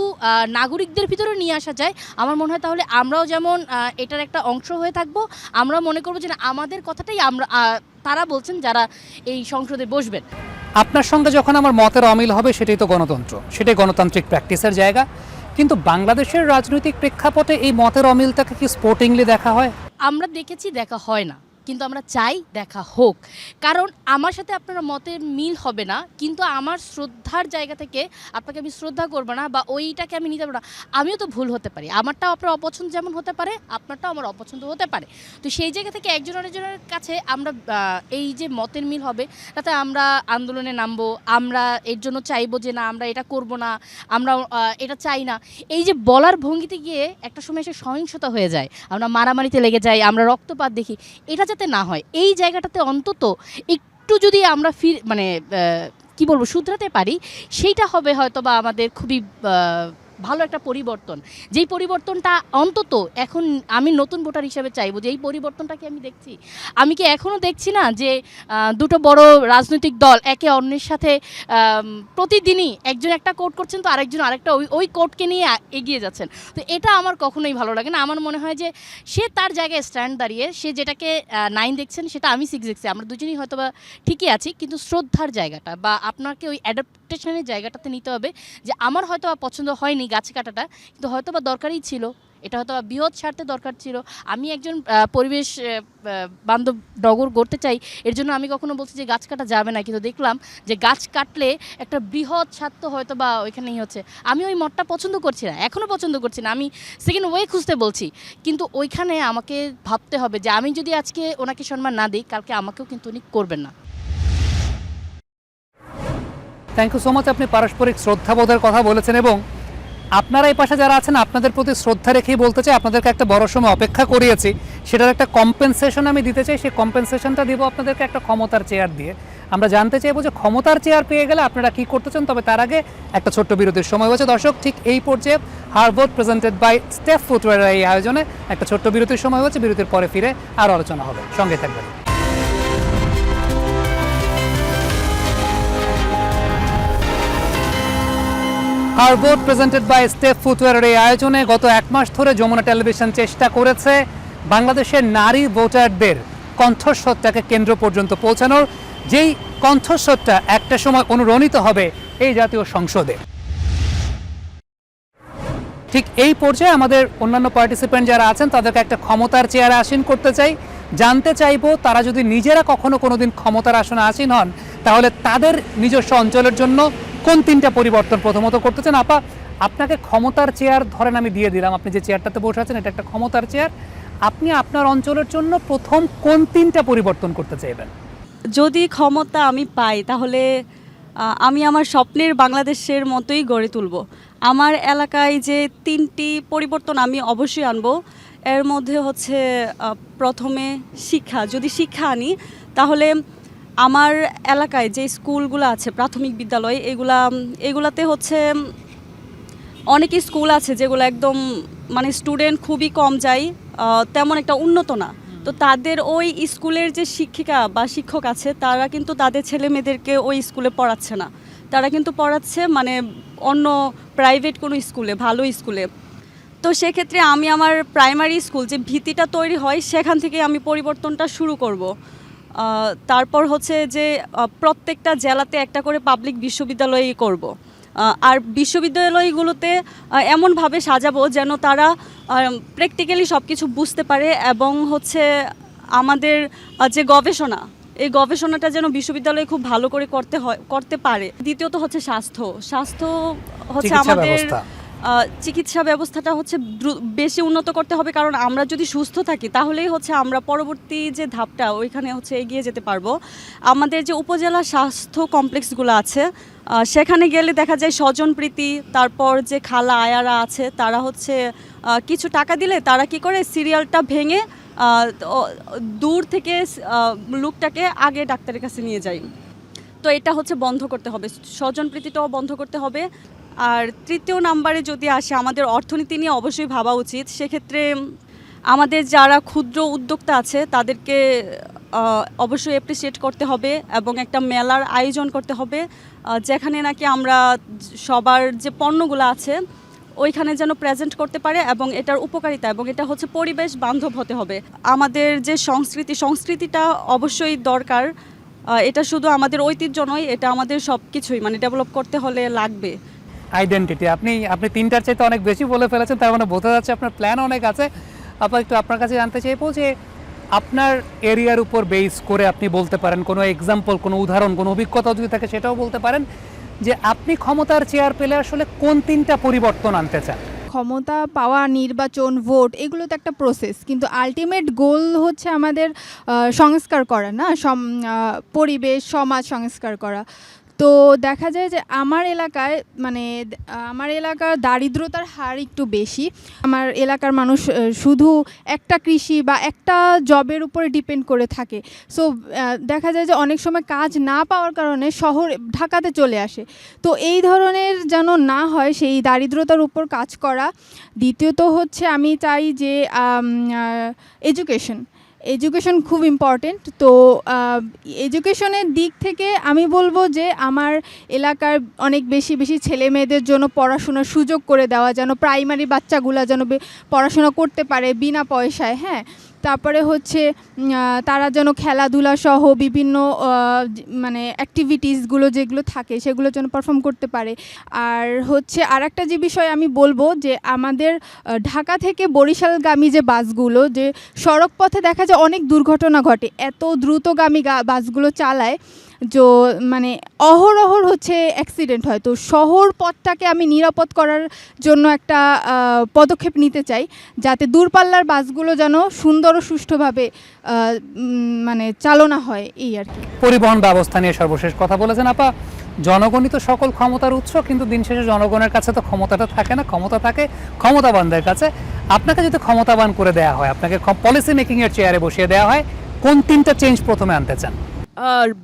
নাগরিকদের ভিতরে নিয়ে আসা যায়, আমার মনে হয় তাহলে আমরাও যেমন এটার একটা অংশ হয়ে থাকব, আমরা মনে করবো যে না, আমাদের কথাটাই আমরা তারা বলছেন যারা এই সংসদে বসবেন। আপনার সঙ্গে যখন আমার মতের অমিল হবে সেটাই তো গণতন্ত্র, সেটাই গণতান্ত্রিক প্র্যাকটিসের জায়গা। কিন্তু বাংলাদেশের রাজনৈতিক প্রেক্ষাপটে এই মতের অমিলটাকে কি স্পোর্টিংলি দেখা হয়? আমরা দেখেছি, দেখা হয় না, কিন্তু আমরা চাই দেখা হোক। কারণ আমার সাথে আপনার মতের মিল হবে না, কিন্তু আমার শ্রদ্ধার জায়গা থেকে আপনাকে আমি শ্রদ্ধা করবো না বা ওইটাকে আমি নিতে পারবো না। আমিও তো ভুল হতে পারি, আমারটাও আপনার অপছন্দ যেমন হতে পারে, আপনারটাও আমার অপছন্দ হতে পারে। তো সেই জায়গা থেকে একজন আরেকজনের কাছে আমরা এই যে মতের মিল হবে, তাতে আমরা আন্দোলনে নামবো, আমরা এর জন্য চাইবো যে না আমরা এটা করব না, আমরা এটা চাই না। এই যে বলার ভঙ্গিতে গিয়ে একটা সময় এসে সহিংসতা হয়ে যায়, আমরা মারামারিতে লেগে যাই, আমরা রক্তপাত দেখি, এটা যাতে না হয় এই জায়গাটাতে অন্তত একটু যদি আমরা কি বলবো শুধরাতে পারি, সেইটা হবে হয়তো বা আমাদের খুবই ভালো একটা পরিবর্তন। যেই পরিবর্তনটা অন্তত এখন আমি নতুন ভোটার হিসেবে চাইবো যে এই পরিবর্তনটাকে আমি দেখছি, আমি কি এখনও দেখছি না যে দুটো বড় রাজনৈতিক দল একে অন্যের সাথে প্রতিদিনই একজন একটা কোর্ট করছেন, তো আরেকজন আরেকটা ওই কোর্টকে নিয়ে এগিয়ে যাচ্ছেন। তো এটা আমার কখনোই ভালো লাগে না। আমার মনে হয় যে সে তার জায়গায় স্ট্যান্ড দাঁড়িয়ে, সে যেটাকে 9 দেখছেন সেটা আমি 6 দেখছি, আমরা দুজনেই হয়তো বা ঠিকই আছি, কিন্তু শ্রদ্ধার জায়গাটা বা আপনাকে ওই অ্যাডাপ্টেশনের জায়গাটাতে নিতে হবে যে আমার হয়তো বা পছন্দ হয়নি গাছ কাটাটা, কিন্তু হয়তো বা দরকারই ছিল, এটা হয়তো বা বৃহৎ স্বার্থে দরকার ছিল। আমি একজন পরিবেশ বান্ধব নগর গড়তে চাই, এর জন্য আমি কখনো বলছি যে গাছ কাটা যাবে না, কিন্তু দেখলাম যে গাছ কাটলে একটা বৃহৎ স্বার্থ হয়তো বা ওইখানেই হচ্ছে। আমি ওই মতটা পছন্দ করছি না, এখনও পছন্দ করছি না, আমি সেকেন্ড ওয়ে খুঁজতে বলছি। কিন্তু ওইখানে আমাকে ভাবতে হবে যে আমি যদি আজকে ওনাকে সম্মান না দিই, কালকে আমাকেও কিন্তু উনি করবেন না। Thank you so much. আপনি পারস্পরিক শ্রদ্ধাবোধের কথা বলেছেন এবং আপনারা এই পাশে যারা আছেন আপনাদের প্রতি শ্রদ্ধা রেখেই বলতে চাই, আপনাদেরকে একটা বড় সময় অপেক্ষা করিয়েছি, সেটার একটা কম্পেনসেশন আমি দিতে চাই। সেই কম্পেনসেশনটা দিব আপনাদেরকে একটা ক্ষমতার চেয়ার দিয়ে। আমরা জানতে চাইবো যে ক্ষমতার চেয়ার পেয়ে গেলে আপনারা কি করতে চান। তবে তার আগে একটা ছোট্ট বিরতির সময় হয়েছে। দর্শক, ঠিক এই পর্যায়ে হারবোর্ড প্রেজেন্টেড বাই স্টেপ ফুটওয়্যার এই আয়োজনে একটা ছোট্ট বিরতির সময় হয়েছে। বিরতির পরে ফিরে আরও আলোচনা হবে, সঙ্গে থাকবেন। হারবোর্ড প্রেজেন্টেড বাই স্টেপ ফুটওয়্যারের এই আয়োজনে গত 1 মাস ধরে যমুনা টেলিভিশন চেষ্টা করেছে বাংলাদেশের নারী ভোটারদের কণ্ঠস্বরটাকে কেন্দ্র পর্যন্ত পৌঁছানোর, যেই কণ্ঠস্বরটা একটা সময় অনুরণিত হবে এই জাতীয় সংসদে। ঠিক এই পর্যায়ে আমাদের অন্যান্য পার্টিসিপেন্ট যারা আছেন তাদেরকে একটা ক্ষমতার চেয়ারে আসীন করতে চাই। জানতে চাইবো তারা যদি নিজেরা কখনো কোনোদিন ক্ষমতার আসনে আসীন হন, তাহলে তাদের নিজস্ব অঞ্চলের জন্য কোন 3টা পরিবর্তন প্রথমত করতে চান। আপা, আপনাকে ক্ষমতার চেয়ার ধরেন আমি দিয়ে দিলাম, আপনি যে চেয়ারটাতে বসে আছেন এটা একটা ক্ষমতার চেয়ার, আপনি আপনার অঞ্চলের জন্য প্রথম কোন 3টা পরিবর্তন করতে চাইবেন? যদি ক্ষমতা আমি পাই তাহলে আমি আমার স্বপ্নের বাংলাদেশের মতোই গড়ে তুলব। আমার এলাকায় যে 3টি পরিবর্তন আমি অবশ্যই আনবো, এর মধ্যে হচ্ছে প্রথমে শিক্ষা। যদি শিক্ষা আনি তাহলে আমার এলাকায় যে স্কুলগুলো আছে, প্রাথমিক বিদ্যালয়, এগুলাতে হচ্ছে অনেক স্কুল আছে যেগুলো একদম স্টুডেন্ট খুবই কম যায়, তেমন একটা উন্নত না। তো তাদের ওই স্কুলের যে শিক্ষিকা বা শিক্ষক আছে তারা কিন্তু তাদের ছেলে মেয়েদেরকে ওই স্কুলে পড়াচ্ছে না, তারা কিন্তু পড়াচ্ছে অন্য প্রাইভেট কোনো স্কুলে, ভালো স্কুলে। তো সেক্ষেত্রে আমি আমার প্রাইমারি স্কুল যে ভিত্তিটা তৈরি হয় সেখান থেকে আমি পরিবর্তনটা শুরু করব। তারপর হচ্ছে যে প্রত্যেকটা জেলাতে একটা করে পাবলিক বিশ্ববিদ্যালয় করব। আর বিশ্ববিদ্যালয়গুলোতে এমনভাবে সাজাবো যেন তারা প্র্যাকটিক্যালি সব কিছু বুঝতে পারে এবং হচ্ছে আমাদের যে গবেষণা, এই গবেষণাটা যেন বিশ্ববিদ্যালয়ে খুব ভালো করে করতে পারে। দ্বিতীয়ত হচ্ছে স্বাস্থ্য হচ্ছে আমাদের চিকিৎসা ব্যবস্থাটা হচ্ছে বেশি উন্নত করতে হবে, কারণ আমরা যদি সুস্থ থাকি তাহলেই হচ্ছে আমরা পরবর্তী যে ধাপটা ওইখানে হচ্ছে এগিয়ে যেতে পারবো। আমাদের যে উপজেলা স্বাস্থ্য কমপ্লেক্সগুলো আছে সেখানে গেলে দেখা যায় স্বজনপ্রীতি, তারপর যে খালা আয়ারা আছে তারা হচ্ছে কিছু টাকা দিলে তারা কি করে সিরিয়ালটা ভেঙে দূর থেকে লোকটাকে আগে ডাক্তারের কাছে নিয়ে যায়। তো এটা হচ্ছে বন্ধ করতে হবে, স্বজনপ্রীতিটাও বন্ধ করতে হবে। আর তৃতীয় নাম্বারে যদি আসে, আমাদের অর্থনীতি নিয়ে অবশ্যই ভাবা উচিত। সেক্ষেত্রে আমাদের যারা ক্ষুদ্র উদ্যোক্তা আছে তাদেরকে অবশ্যই অ্যাপ্রিসিয়েট করতে হবে এবং একটা মেলার আয়োজন করতে হবে যেখানে নাকি আমরা সবার যে পণ্যগুলো আছে ওইখানে যেন প্রেজেন্ট করতে পারে এবং এটার উপকারিতা এবং এটা হচ্ছে পরিবেশ বান্ধব হতে হবে। আমাদের যে সংস্কৃতিটা অবশ্যই দরকার, এটা শুধু আমাদের ঐতিহ্য নয়, এটা আমাদের সব কিছুই মানে ডেভেলপ করতে হলে লাগবে। আইডেন্টিটি আপনি তিনটার চাইতে অনেক বেশি বলে ফেলেছেন, তার মানে বোঝা যাচ্ছে আপনার প্ল্যান অনেক আছে। একটু আপনার কাছে জানতে চাইবো যে আপনার এরিয়ার উপর বেস করে আপনি বলতে পারেন কোনো এক্সাম্পল, কোনো উদাহরণ, কোনো অভিজ্ঞতা যদি থাকে সেটাও বলতে পারেন যে আপনি ক্ষমতার চেয়ার পেলে আসলে কোন তিনটা পরিবর্তন আনতে চান। ক্ষমতা পাওয়া, নির্বাচন, ভোট, এগুলো তো একটা প্রসেস, কিন্তু আলটিমেট গোল হচ্ছে আমাদের সংস্কার করা, না পরিবেশ সমাজ সংস্কার করা। তো দেখা যায় যে আমার এলাকার দারিদ্রতার হার একটু বেশি। আমার এলাকার মানুষ শুধু একটা কৃষি বা একটা জবের উপরে ডিপেন্ড করে থাকে। সো দেখা যায় যে অনেক সময় কাজ না পাওয়ার কারণে ঢাকাতে চলে আসে। তো এই ধরনের যেন না হয়, সেই দারিদ্রতার উপর কাজ করা। দ্বিতীয়ত হচ্ছে আমি চাই যে এডুকেশন খুব ইম্পর্টেন্ট। তো এডুকেশনের দিক থেকে আমি বলবো যে আমার এলাকার অনেক বেশি ছেলে মেয়েদের জন্য পড়াশোনার সুযোগ করে দেওয়া, যেন প্রাইমারি বাচ্চাগুলো যেন পড়াশোনা করতে পারে বিনা পয়সায়। হ্যাঁ, তারপরে হচ্ছে তারা যেন খেলাধুলা সহ বিভিন্ন মানে অ্যাক্টিভিটিসগুলো যেগুলো থাকে সেগুলো যেন পারফর্ম করতে পারে। আর হচ্ছে আরেকটা যে বিষয় আমি বলবো যে আমাদের ঢাকা থেকে বরিশালগামী যে বাসগুলো, যে সড়ক পথে দেখা যায় অনেক দুর্ঘটনা ঘটে, এত দ্রুতগামী বাসগুলো চালায় মানে অহরহ হচ্ছে অ্যাক্সিডেন্ট হয়। তো শহর পথটাকে আমি নিরাপদ করার জন্য একটা পদক্ষেপ নিতে চাই, যাতে দূরপাল্লার বাসগুলো যেন সুন্দর ও সুষ্ঠুভাবে মানে চালনা হয়, এই আর কি। পরিবহন ব্যবস্থা নিয়ে সর্বশেষ কথা বলেছেন আপা। জনগণই তো সকল ক্ষমতার উৎস, কিন্তু দিন শেষে জনগণের কাছে তো ক্ষমতাটা থাকে না, ক্ষমতা থাকে ক্ষমতাবানদের কাছে। আপনাকে যদি ক্ষমতাবান করে দেওয়া হয়, আপনাকে পলিসি মেকিংয়ের চেয়ারে বসিয়ে দেওয়া হয়, কোন তিনটা চেঞ্জ প্রথমে আনতে চান?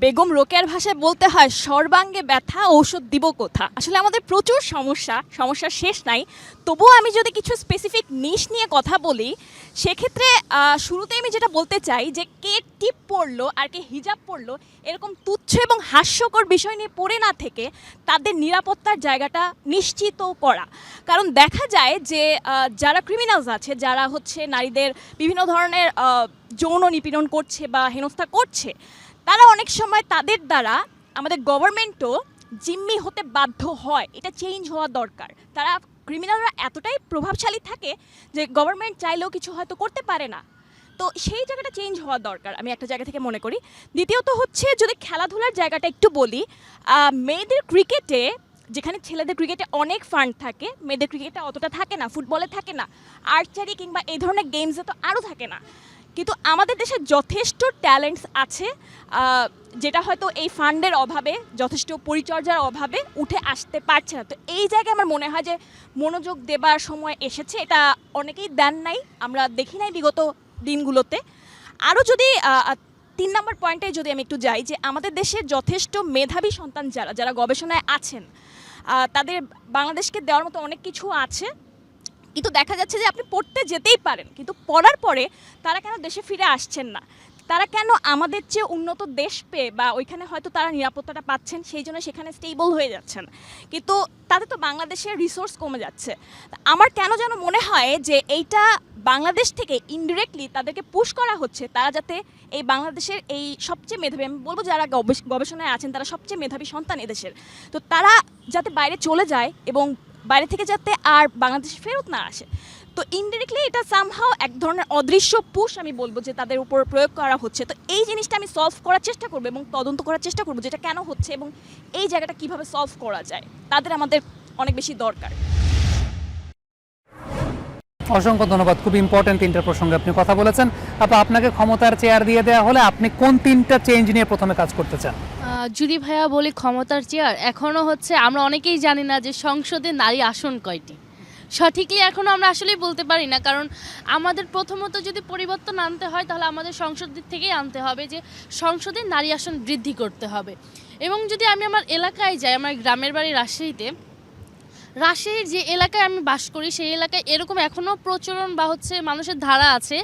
বেগম রোকেয়ার ভাষায় বলতে হয়, সর্বাঙ্গে ব্যথা ঔষধ দিব কোথা। আসলে আমাদের প্রচুর সমস্যার শেষ নাই। তবুও আমি যদি কিছু স্পেসিফিক নিশ নিয়ে কথা বলি, সেক্ষেত্রে শুরুতে আমি যেটা বলতে চাই যে কে টিপ পড়লো আর কে হিজাব পড়লো এরকম তুচ্ছ এবং হাস্যকর বিষয় নিয়ে পড়ে না থেকে তাদের নিরাপত্তার জায়গাটা নিশ্চিত করা। কারণ দেখা যায় যে যারা ক্রিমিনালস আছে, যারা হচ্ছে নারীদের বিভিন্ন ধরনের যৌন নিপীড়ন করছে বা হেনস্থা করছে, তারা অনেক সময় তাদের দ্বারা আমাদের গভর্নমেন্টও জিম্মি হতে বাধ্য হয়। এটা চেঞ্জ হওয়া দরকার। ক্রিমিনালরা এতটাই প্রভাবশালী থাকে যে গভর্নমেন্ট চাইলেও কিছু হয়তো করতে পারে না। তো সেই জায়গাটা চেঞ্জ হওয়া দরকার, আমি একটা জায়গা থেকে মনে করি। দ্বিতীয়ত হচ্ছে যদি খেলাধুলার জায়গাটা একটু বলি, মেয়েদের ক্রিকেটে, যেখানে ছেলেদের ক্রিকেটে অনেক ফান্ড থাকে, মেয়েদের ক্রিকেটে অতটা থাকে না, ফুটবলে থাকে না, আর্চারি কিংবা এই ধরনের গেমসে তো আরও থাকে না। কিন্তু আমাদের দেশে যথেষ্ট ট্যালেন্টস আছে, যেটা হয়তো এই ফান্ডের অভাবে, যথেষ্ট পরিচর্যার অভাবে উঠে আসতে পারছে না। তো এই জায়গায় আমার মনে হয় যে মনোযোগ দেবার সময় এসেছে। এটা অনেকেই দেন নাই, আমরা দেখি নাই বিগত দিনগুলোতে। আরও যদি 3 নম্বর পয়েন্টে যদি আমি একটু যাই, যে আমাদের দেশের যথেষ্ট মেধাবী সন্তান যারা গবেষণায় আছেন, তাদের বাংলাদেশকে দেওয়ার মতো অনেক কিছু আছে। কিন্তু দেখা যাচ্ছে যে আপনি পড়তে যেতেই পারেন, কিন্তু পড়ার পরে তারা কেন দেশে ফিরে আসছেন না? তারা কেন আমাদের চেয়ে উন্নত দেশ পেয়ে বা ওইখানে হয়তো তারা নিরাপত্তাটা পাচ্ছেন, সেই জন্য সেখানে স্টেবল হয়ে যাচ্ছেন, কিন্তু তাদের তো বাংলাদেশের রিসোর্স কমে যাচ্ছে। আমার কেন যেন মনে হয় যে এইটা বাংলাদেশ থেকে ইনডিরেক্টলি তাদেরকে পুশ করা হচ্ছে, তারা যাতে এই বাংলাদেশের এই সবচেয়ে মেধাবী, আমি বলবো যারা গবেষণায় আছেন তারা সবচেয়ে মেধাবী সন্তান এদেশের, তো তারা যাতে বাইরে চলে যায় এবং বাইরে থেকে যাতে আর বাংলাদেশে ফেরত না আসে। তো ইনডিরেক্টলি এটা সামহাও এক ধরনের অদৃশ্য পুশ আমি বলবো যে তাদের উপর প্রয়োগ করা হচ্ছে। তো এই জিনিসটা আমি সলভ করার চেষ্টা করবো এবং তদন্ত করার চেষ্টা করবো যেটা কেন হচ্ছে এবং এই জায়গাটা কিভাবে সলভ করা যায়। তাদের আমাদের অনেক বেশি দরকার। অসংখ্য ধন্যবাদ, খুব ইম্পর্টেন্ট তিনটা প্রসঙ্গে আপনি কথা বলেছেন। আপা, আপনাকে ক্ষমতার চেয়ার দিয়ে দেওয়া হলে আপনি কোন তিনটা চেঞ্জ নিয়ে প্রথমে কাজ করতে চান? যদি ভাইয়া বলি ক্ষমতার চেয়ার, এখনও হচ্ছে আমরা অনেকেই জানি না যে সংসদে নারী আসন কয়টি। সঠিকলি এখনও আমরা আসলেই বলতে পারি না, কারণ আমাদের প্রথমত যদি পরিবর্তন আনতে হয় তাহলে আমাদের সংসদ থেকেই আনতে হবে যে সংসদে নারী আসন বৃদ্ধি করতে হবে। এবং যদি আমি আমার এলাকায় যাই, আমার গ্রামের বাড়ি রাজশাহীর যে এলাকায় আমি বাস করি সেই এলাকায় এরকম এখনও প্রচলন বা হচ্ছে মানুষের ধারা আছে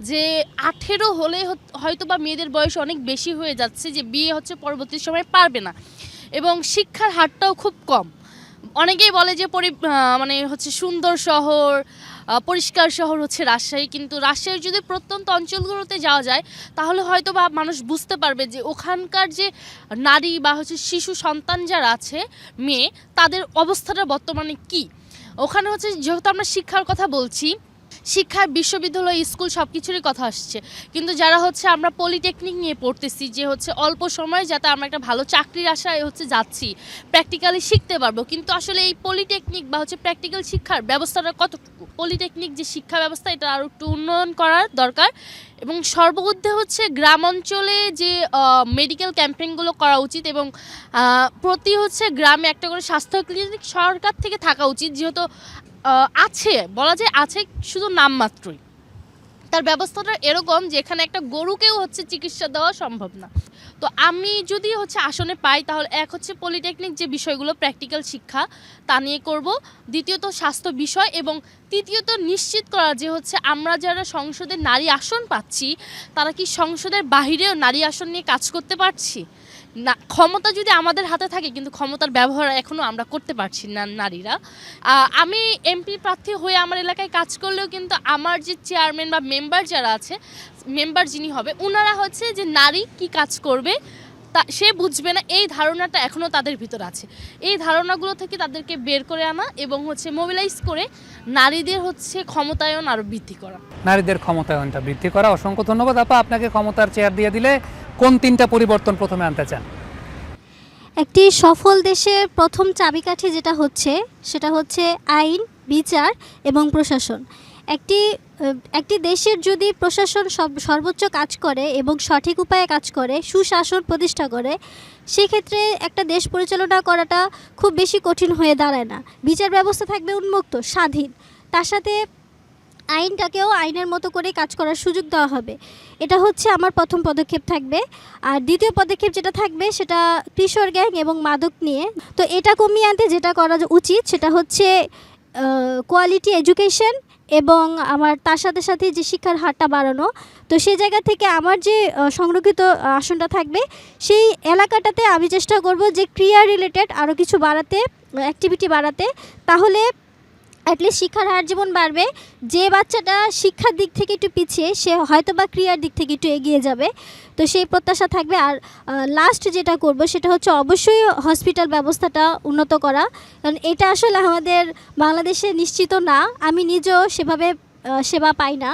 যে 18 হলে হয়তো বা মেয়েদের বয়স অনেক বেশি হয়ে যাচ্ছে, যে বিয়ে হচ্ছে পরবর্তী সময় পারবে না, এবং শিক্ষার হারটাও খুব কম। অনেকেই বলে যে মানে হচ্ছে সুন্দর শহর, পরিষ্কার শহর হচ্ছে রাজশাহী, কিন্তু রাজশাহীর যদি প্রত্যন্ত অঞ্চলগুলোতে যাওয়া যায় তাহলে হয়তো বা মানুষ বুঝতে পারবে যে ওখানকার যে নারী বা হচ্ছে শিশু সন্তান যারা আছে, মেয়ে, তাদের অবস্থাটা বর্তমানে কি। ওখানে হচ্ছে যেহেতু আমরা শিক্ষার কথা বলছি, শিক্ষা, বিশ্ববিদ্যালয়, স্কুল সব কিছুরই কথা আসছে, কিন্তু যারা হচ্ছে আমরা পলিটেকনিক নিয়ে পড়তেছি যে হচ্ছে অল্প সময়ে যাতে আমরা একটা ভালো চাকরির আশায় হচ্ছে যাচ্ছি, প্র্যাকটিক্যালি শিখতে পারবো, কিন্তু আসলে এই পলিটেকনিক বা হচ্ছে প্র্যাকটিক্যাল শিক্ষার ব্যবস্থাটা কতটুকু, পলিটেকনিক যে শিক্ষা ব্যবস্থা এটা আরও একটু উন্নয়ন করার দরকার। এবং সর্বমধ্যে হচ্ছে গ্রাম অঞ্চলে যে মেডিকেল ক্যাম্পেইনগুলো করা উচিত, এবং প্রতি হচ্ছে গ্রামে একটা করে স্বাস্থ্য ক্লিনিক সরকার থেকে থাকা উচিত, যেহেতু আছে, বলা যায় আছে, শুধু নামমাত্রই। তার ব্যবস্থাটা এরকম যে এখানে একটা গরুকেও হচ্ছে চিকিৎসা দেওয়া সম্ভব না। তো আমি যদি হচ্ছে আসনে পাই তাহলে এক হচ্ছে পলিটেকনিক যে বিষয়গুলো প্র্যাকটিক্যাল শিক্ষা তা নিয়ে করব, দ্বিতীয়ত স্বাস্থ্য বিষয়, এবং তৃতীয়ত নিশ্চিত করা যে হচ্ছে আমরা যারা সংসদে নারী আসন পাচ্ছি তারা কি সংসদের বাহিরেও নারী আসন নিয়ে কাজ করতে পারছি না। ক্ষমতা যদি আমাদের হাতে থাকে কিন্তু ক্ষমতার ব্যবহার এখনও আমরা করতে পারছি না নারীরা। আমি এমপি প্রার্থী হয়ে আমার এলাকায় কাজ করলেও কিন্তু আমার যে চেয়ারম্যান বা মেম্বার যারা আছে, মেম্বার যিনি হবে, ওনারা হচ্ছে যে নারী কি কাজ করবে তা সে বুঝবে না, এই ধারণাটা এখনও তাদের ভিতর আছে। এই ধারণাগুলো থেকে তাদেরকে বের করে আনা এবং হচ্ছে মোবিলাইজ করে নারীদের হচ্ছে ক্ষমতায়ন আরও বৃদ্ধি করা, নারীদের ক্ষমতায়নটা বৃদ্ধি করা। অসংখ্য ধন্যবাদ আপা, আপনাকে ক্ষমতার চেয়ার দিয়ে দিলে কোন তিনটা পরিবর্তন প্রথমে আনতে চান? একটি সফল দেশের প্রথম চাবিকাঠি যেটা হচ্ছে সেটা হচ্ছে আইন, বিচার এবং প্রশাসন। একটি দেশের যদি প্রশাসন সর্বোচ্চ কাজ করে এবং সঠিক উপায়ে কাজ করে, সুশাসন প্রতিষ্ঠা করে, সেক্ষেত্রে একটা দেশ পরিচালনা করাটা খুব বেশি কঠিন হয়ে দাঁড়ায় না। বিচার ব্যবস্থা থাকবে উন্মুক্ত, স্বাধীন, তার সাথে আইনটাকেও আইনের মতো করে কাজ করার সুযোগ দেওয়া হবে। এটা হচ্ছে আমার প্রথম পদক্ষেপ থাকবে। আর দ্বিতীয় পদক্ষেপ যেটা থাকবে সেটা কিশোর গ্যাং এবং মাদক নিয়ে। তো এটা কমিয়ে আনতে যেটা করা উচিত সেটা হচ্ছে কোয়ালিটি এডুকেশন এবং আমার তার সাথে সাথে যে শিক্ষার হারটা বাড়ানো। তো সেই জায়গা থেকে আমার যে সংরক্ষিত আসনটা থাকবে সেই এলাকাটাতে আমি চেষ্টা করব যে ক্রিয়া রিলেটেড আরও কিছু বাড়াতে, অ্যাক্টিভিটি বাড়াতে, তাহলে অ্যাটলিস্ট শিক্ষার হার যেমন বাড়বে, যে বাচ্চাটা শিক্ষার দিক থেকে একটু পিছিয়ে সে হয়তো বা ক্রিয়ার দিক থেকে একটু এগিয়ে যাবে। তো সেই প্রত্যাশা থাকবে। আর লাস্ট যেটা করব সেটা হচ্ছে অবশ্যই হসপিটাল ব্যবস্থাটা উন্নত করা, কারণ এটা আসলে আমাদের বাংলাদেশে নিশ্চিত না, আমি নিজেও সেভাবে সেবা পাই না।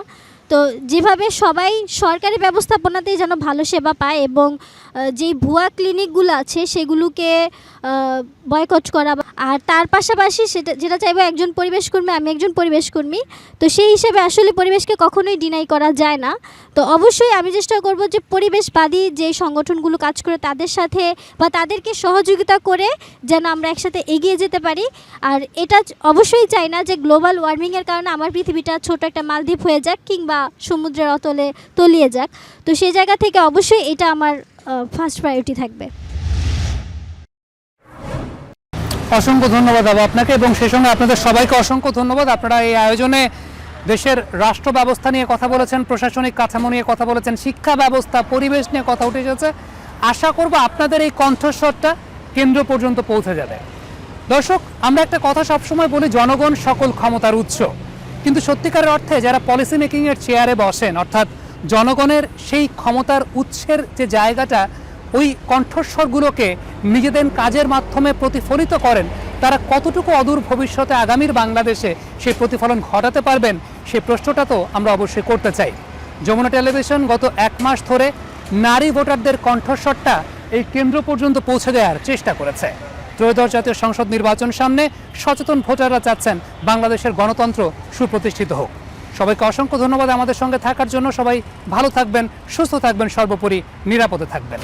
তো যেভাবে সবাই সরকারি ব্যবস্থাপনাতেই যেন ভালো সেবা পায় এবং যেই ভুয়া ক্লিনিকগুলো আছে সেগুলোকে বয়কট করা। আর তার পাশাপাশি যেটা চাইবো, একজন পরিবেশকর্মী, আমি একজন পরিবেশকর্মী, তো সেই হিসেবে আসলে পরিবেশকে কখনোই ডিনাই করা যায় না। তো অবশ্যই আমি চেষ্টা করব যে পরিবেশবাদী যে সংগঠনগুলো কাজ করে তাদের সাথে বা তাদেরকে সহযোগিতা করে যেন আমরা একসাথে এগিয়ে যেতে পারি। আর এটা অবশ্যই চাই না যে গ্লোবাল ওয়ার্মিংয়ের কারণে আমার পৃথিবীটা ছোট একটা মালদ্বীপ হয়ে যাক কিংবা সমুদ্রের অতলে তলিয়ে যাক। তো সেই জায়গা থেকে অবশ্যই এটা আমার ফার্স্ট প্রায়োরিটি থাকবে। অসংখ্য ধন্যবাদ আপনাকে এবং সেই সঙ্গে আপনাদের সবাইকে অসংখ্য ধন্যবাদ। আপনারা এই আয়োজনে দেশের রাষ্ট্র ব্যবস্থা নিয়ে কথা বলেছেন, প্রশাসনিক কাঠামো নিয়ে কথা বলেছেন, শিক্ষা ব্যবস্থা, পরিবেশ নিয়ে কথা উঠে এসেছে। আশা করব আপনাদের এই কণ্ঠস্বরটা কেন্দ্র পর্যন্ত পৌঁছে যাবে। দর্শক, আমরা একটা কথা সবসময় বলি, জনগণ সকল ক্ষমতার উৎস, কিন্তু সত্যিকারের অর্থে যারা পলিসি মেকিংয়ের চেয়ারে বসেন, অর্থাৎ জনগণের সেই ক্ষমতার উৎসের যে জায়গাটা, ওই কণ্ঠস্বরগুলোকে নিজেদের কাজের মাধ্যমে প্রতিফলিত করেন, তারা কতটুকু অদূর ভবিষ্যতে আগামীর বাংলাদেশে সেই প্রতিফলন ঘটাতে পারবেন, সেই প্রশ্নটা তো আমরা অবশ্যই করতে চাই। যমুনা টেলিভিশন গত 1 মাস ধরে নারী ভোটারদের কণ্ঠস্বরটা এই কেন্দ্র পর্যন্ত পৌঁছে দেওয়ার চেষ্টা করেছে। ত্রয়োদশ জাতীয় সংসদ নির্বাচন সামনে সচেতন ভোটাররা চাচ্ছেন বাংলাদেশের গণতন্ত্র সুপ্রতিষ্ঠিত হোক। সবাইকে অসংখ্য ধন্যবাদ আমাদের সঙ্গে থাকার জন্য। সবাই ভালো থাকবেন, সুস্থ থাকবেন, সর্বোপরি নিরাপদে থাকবেন।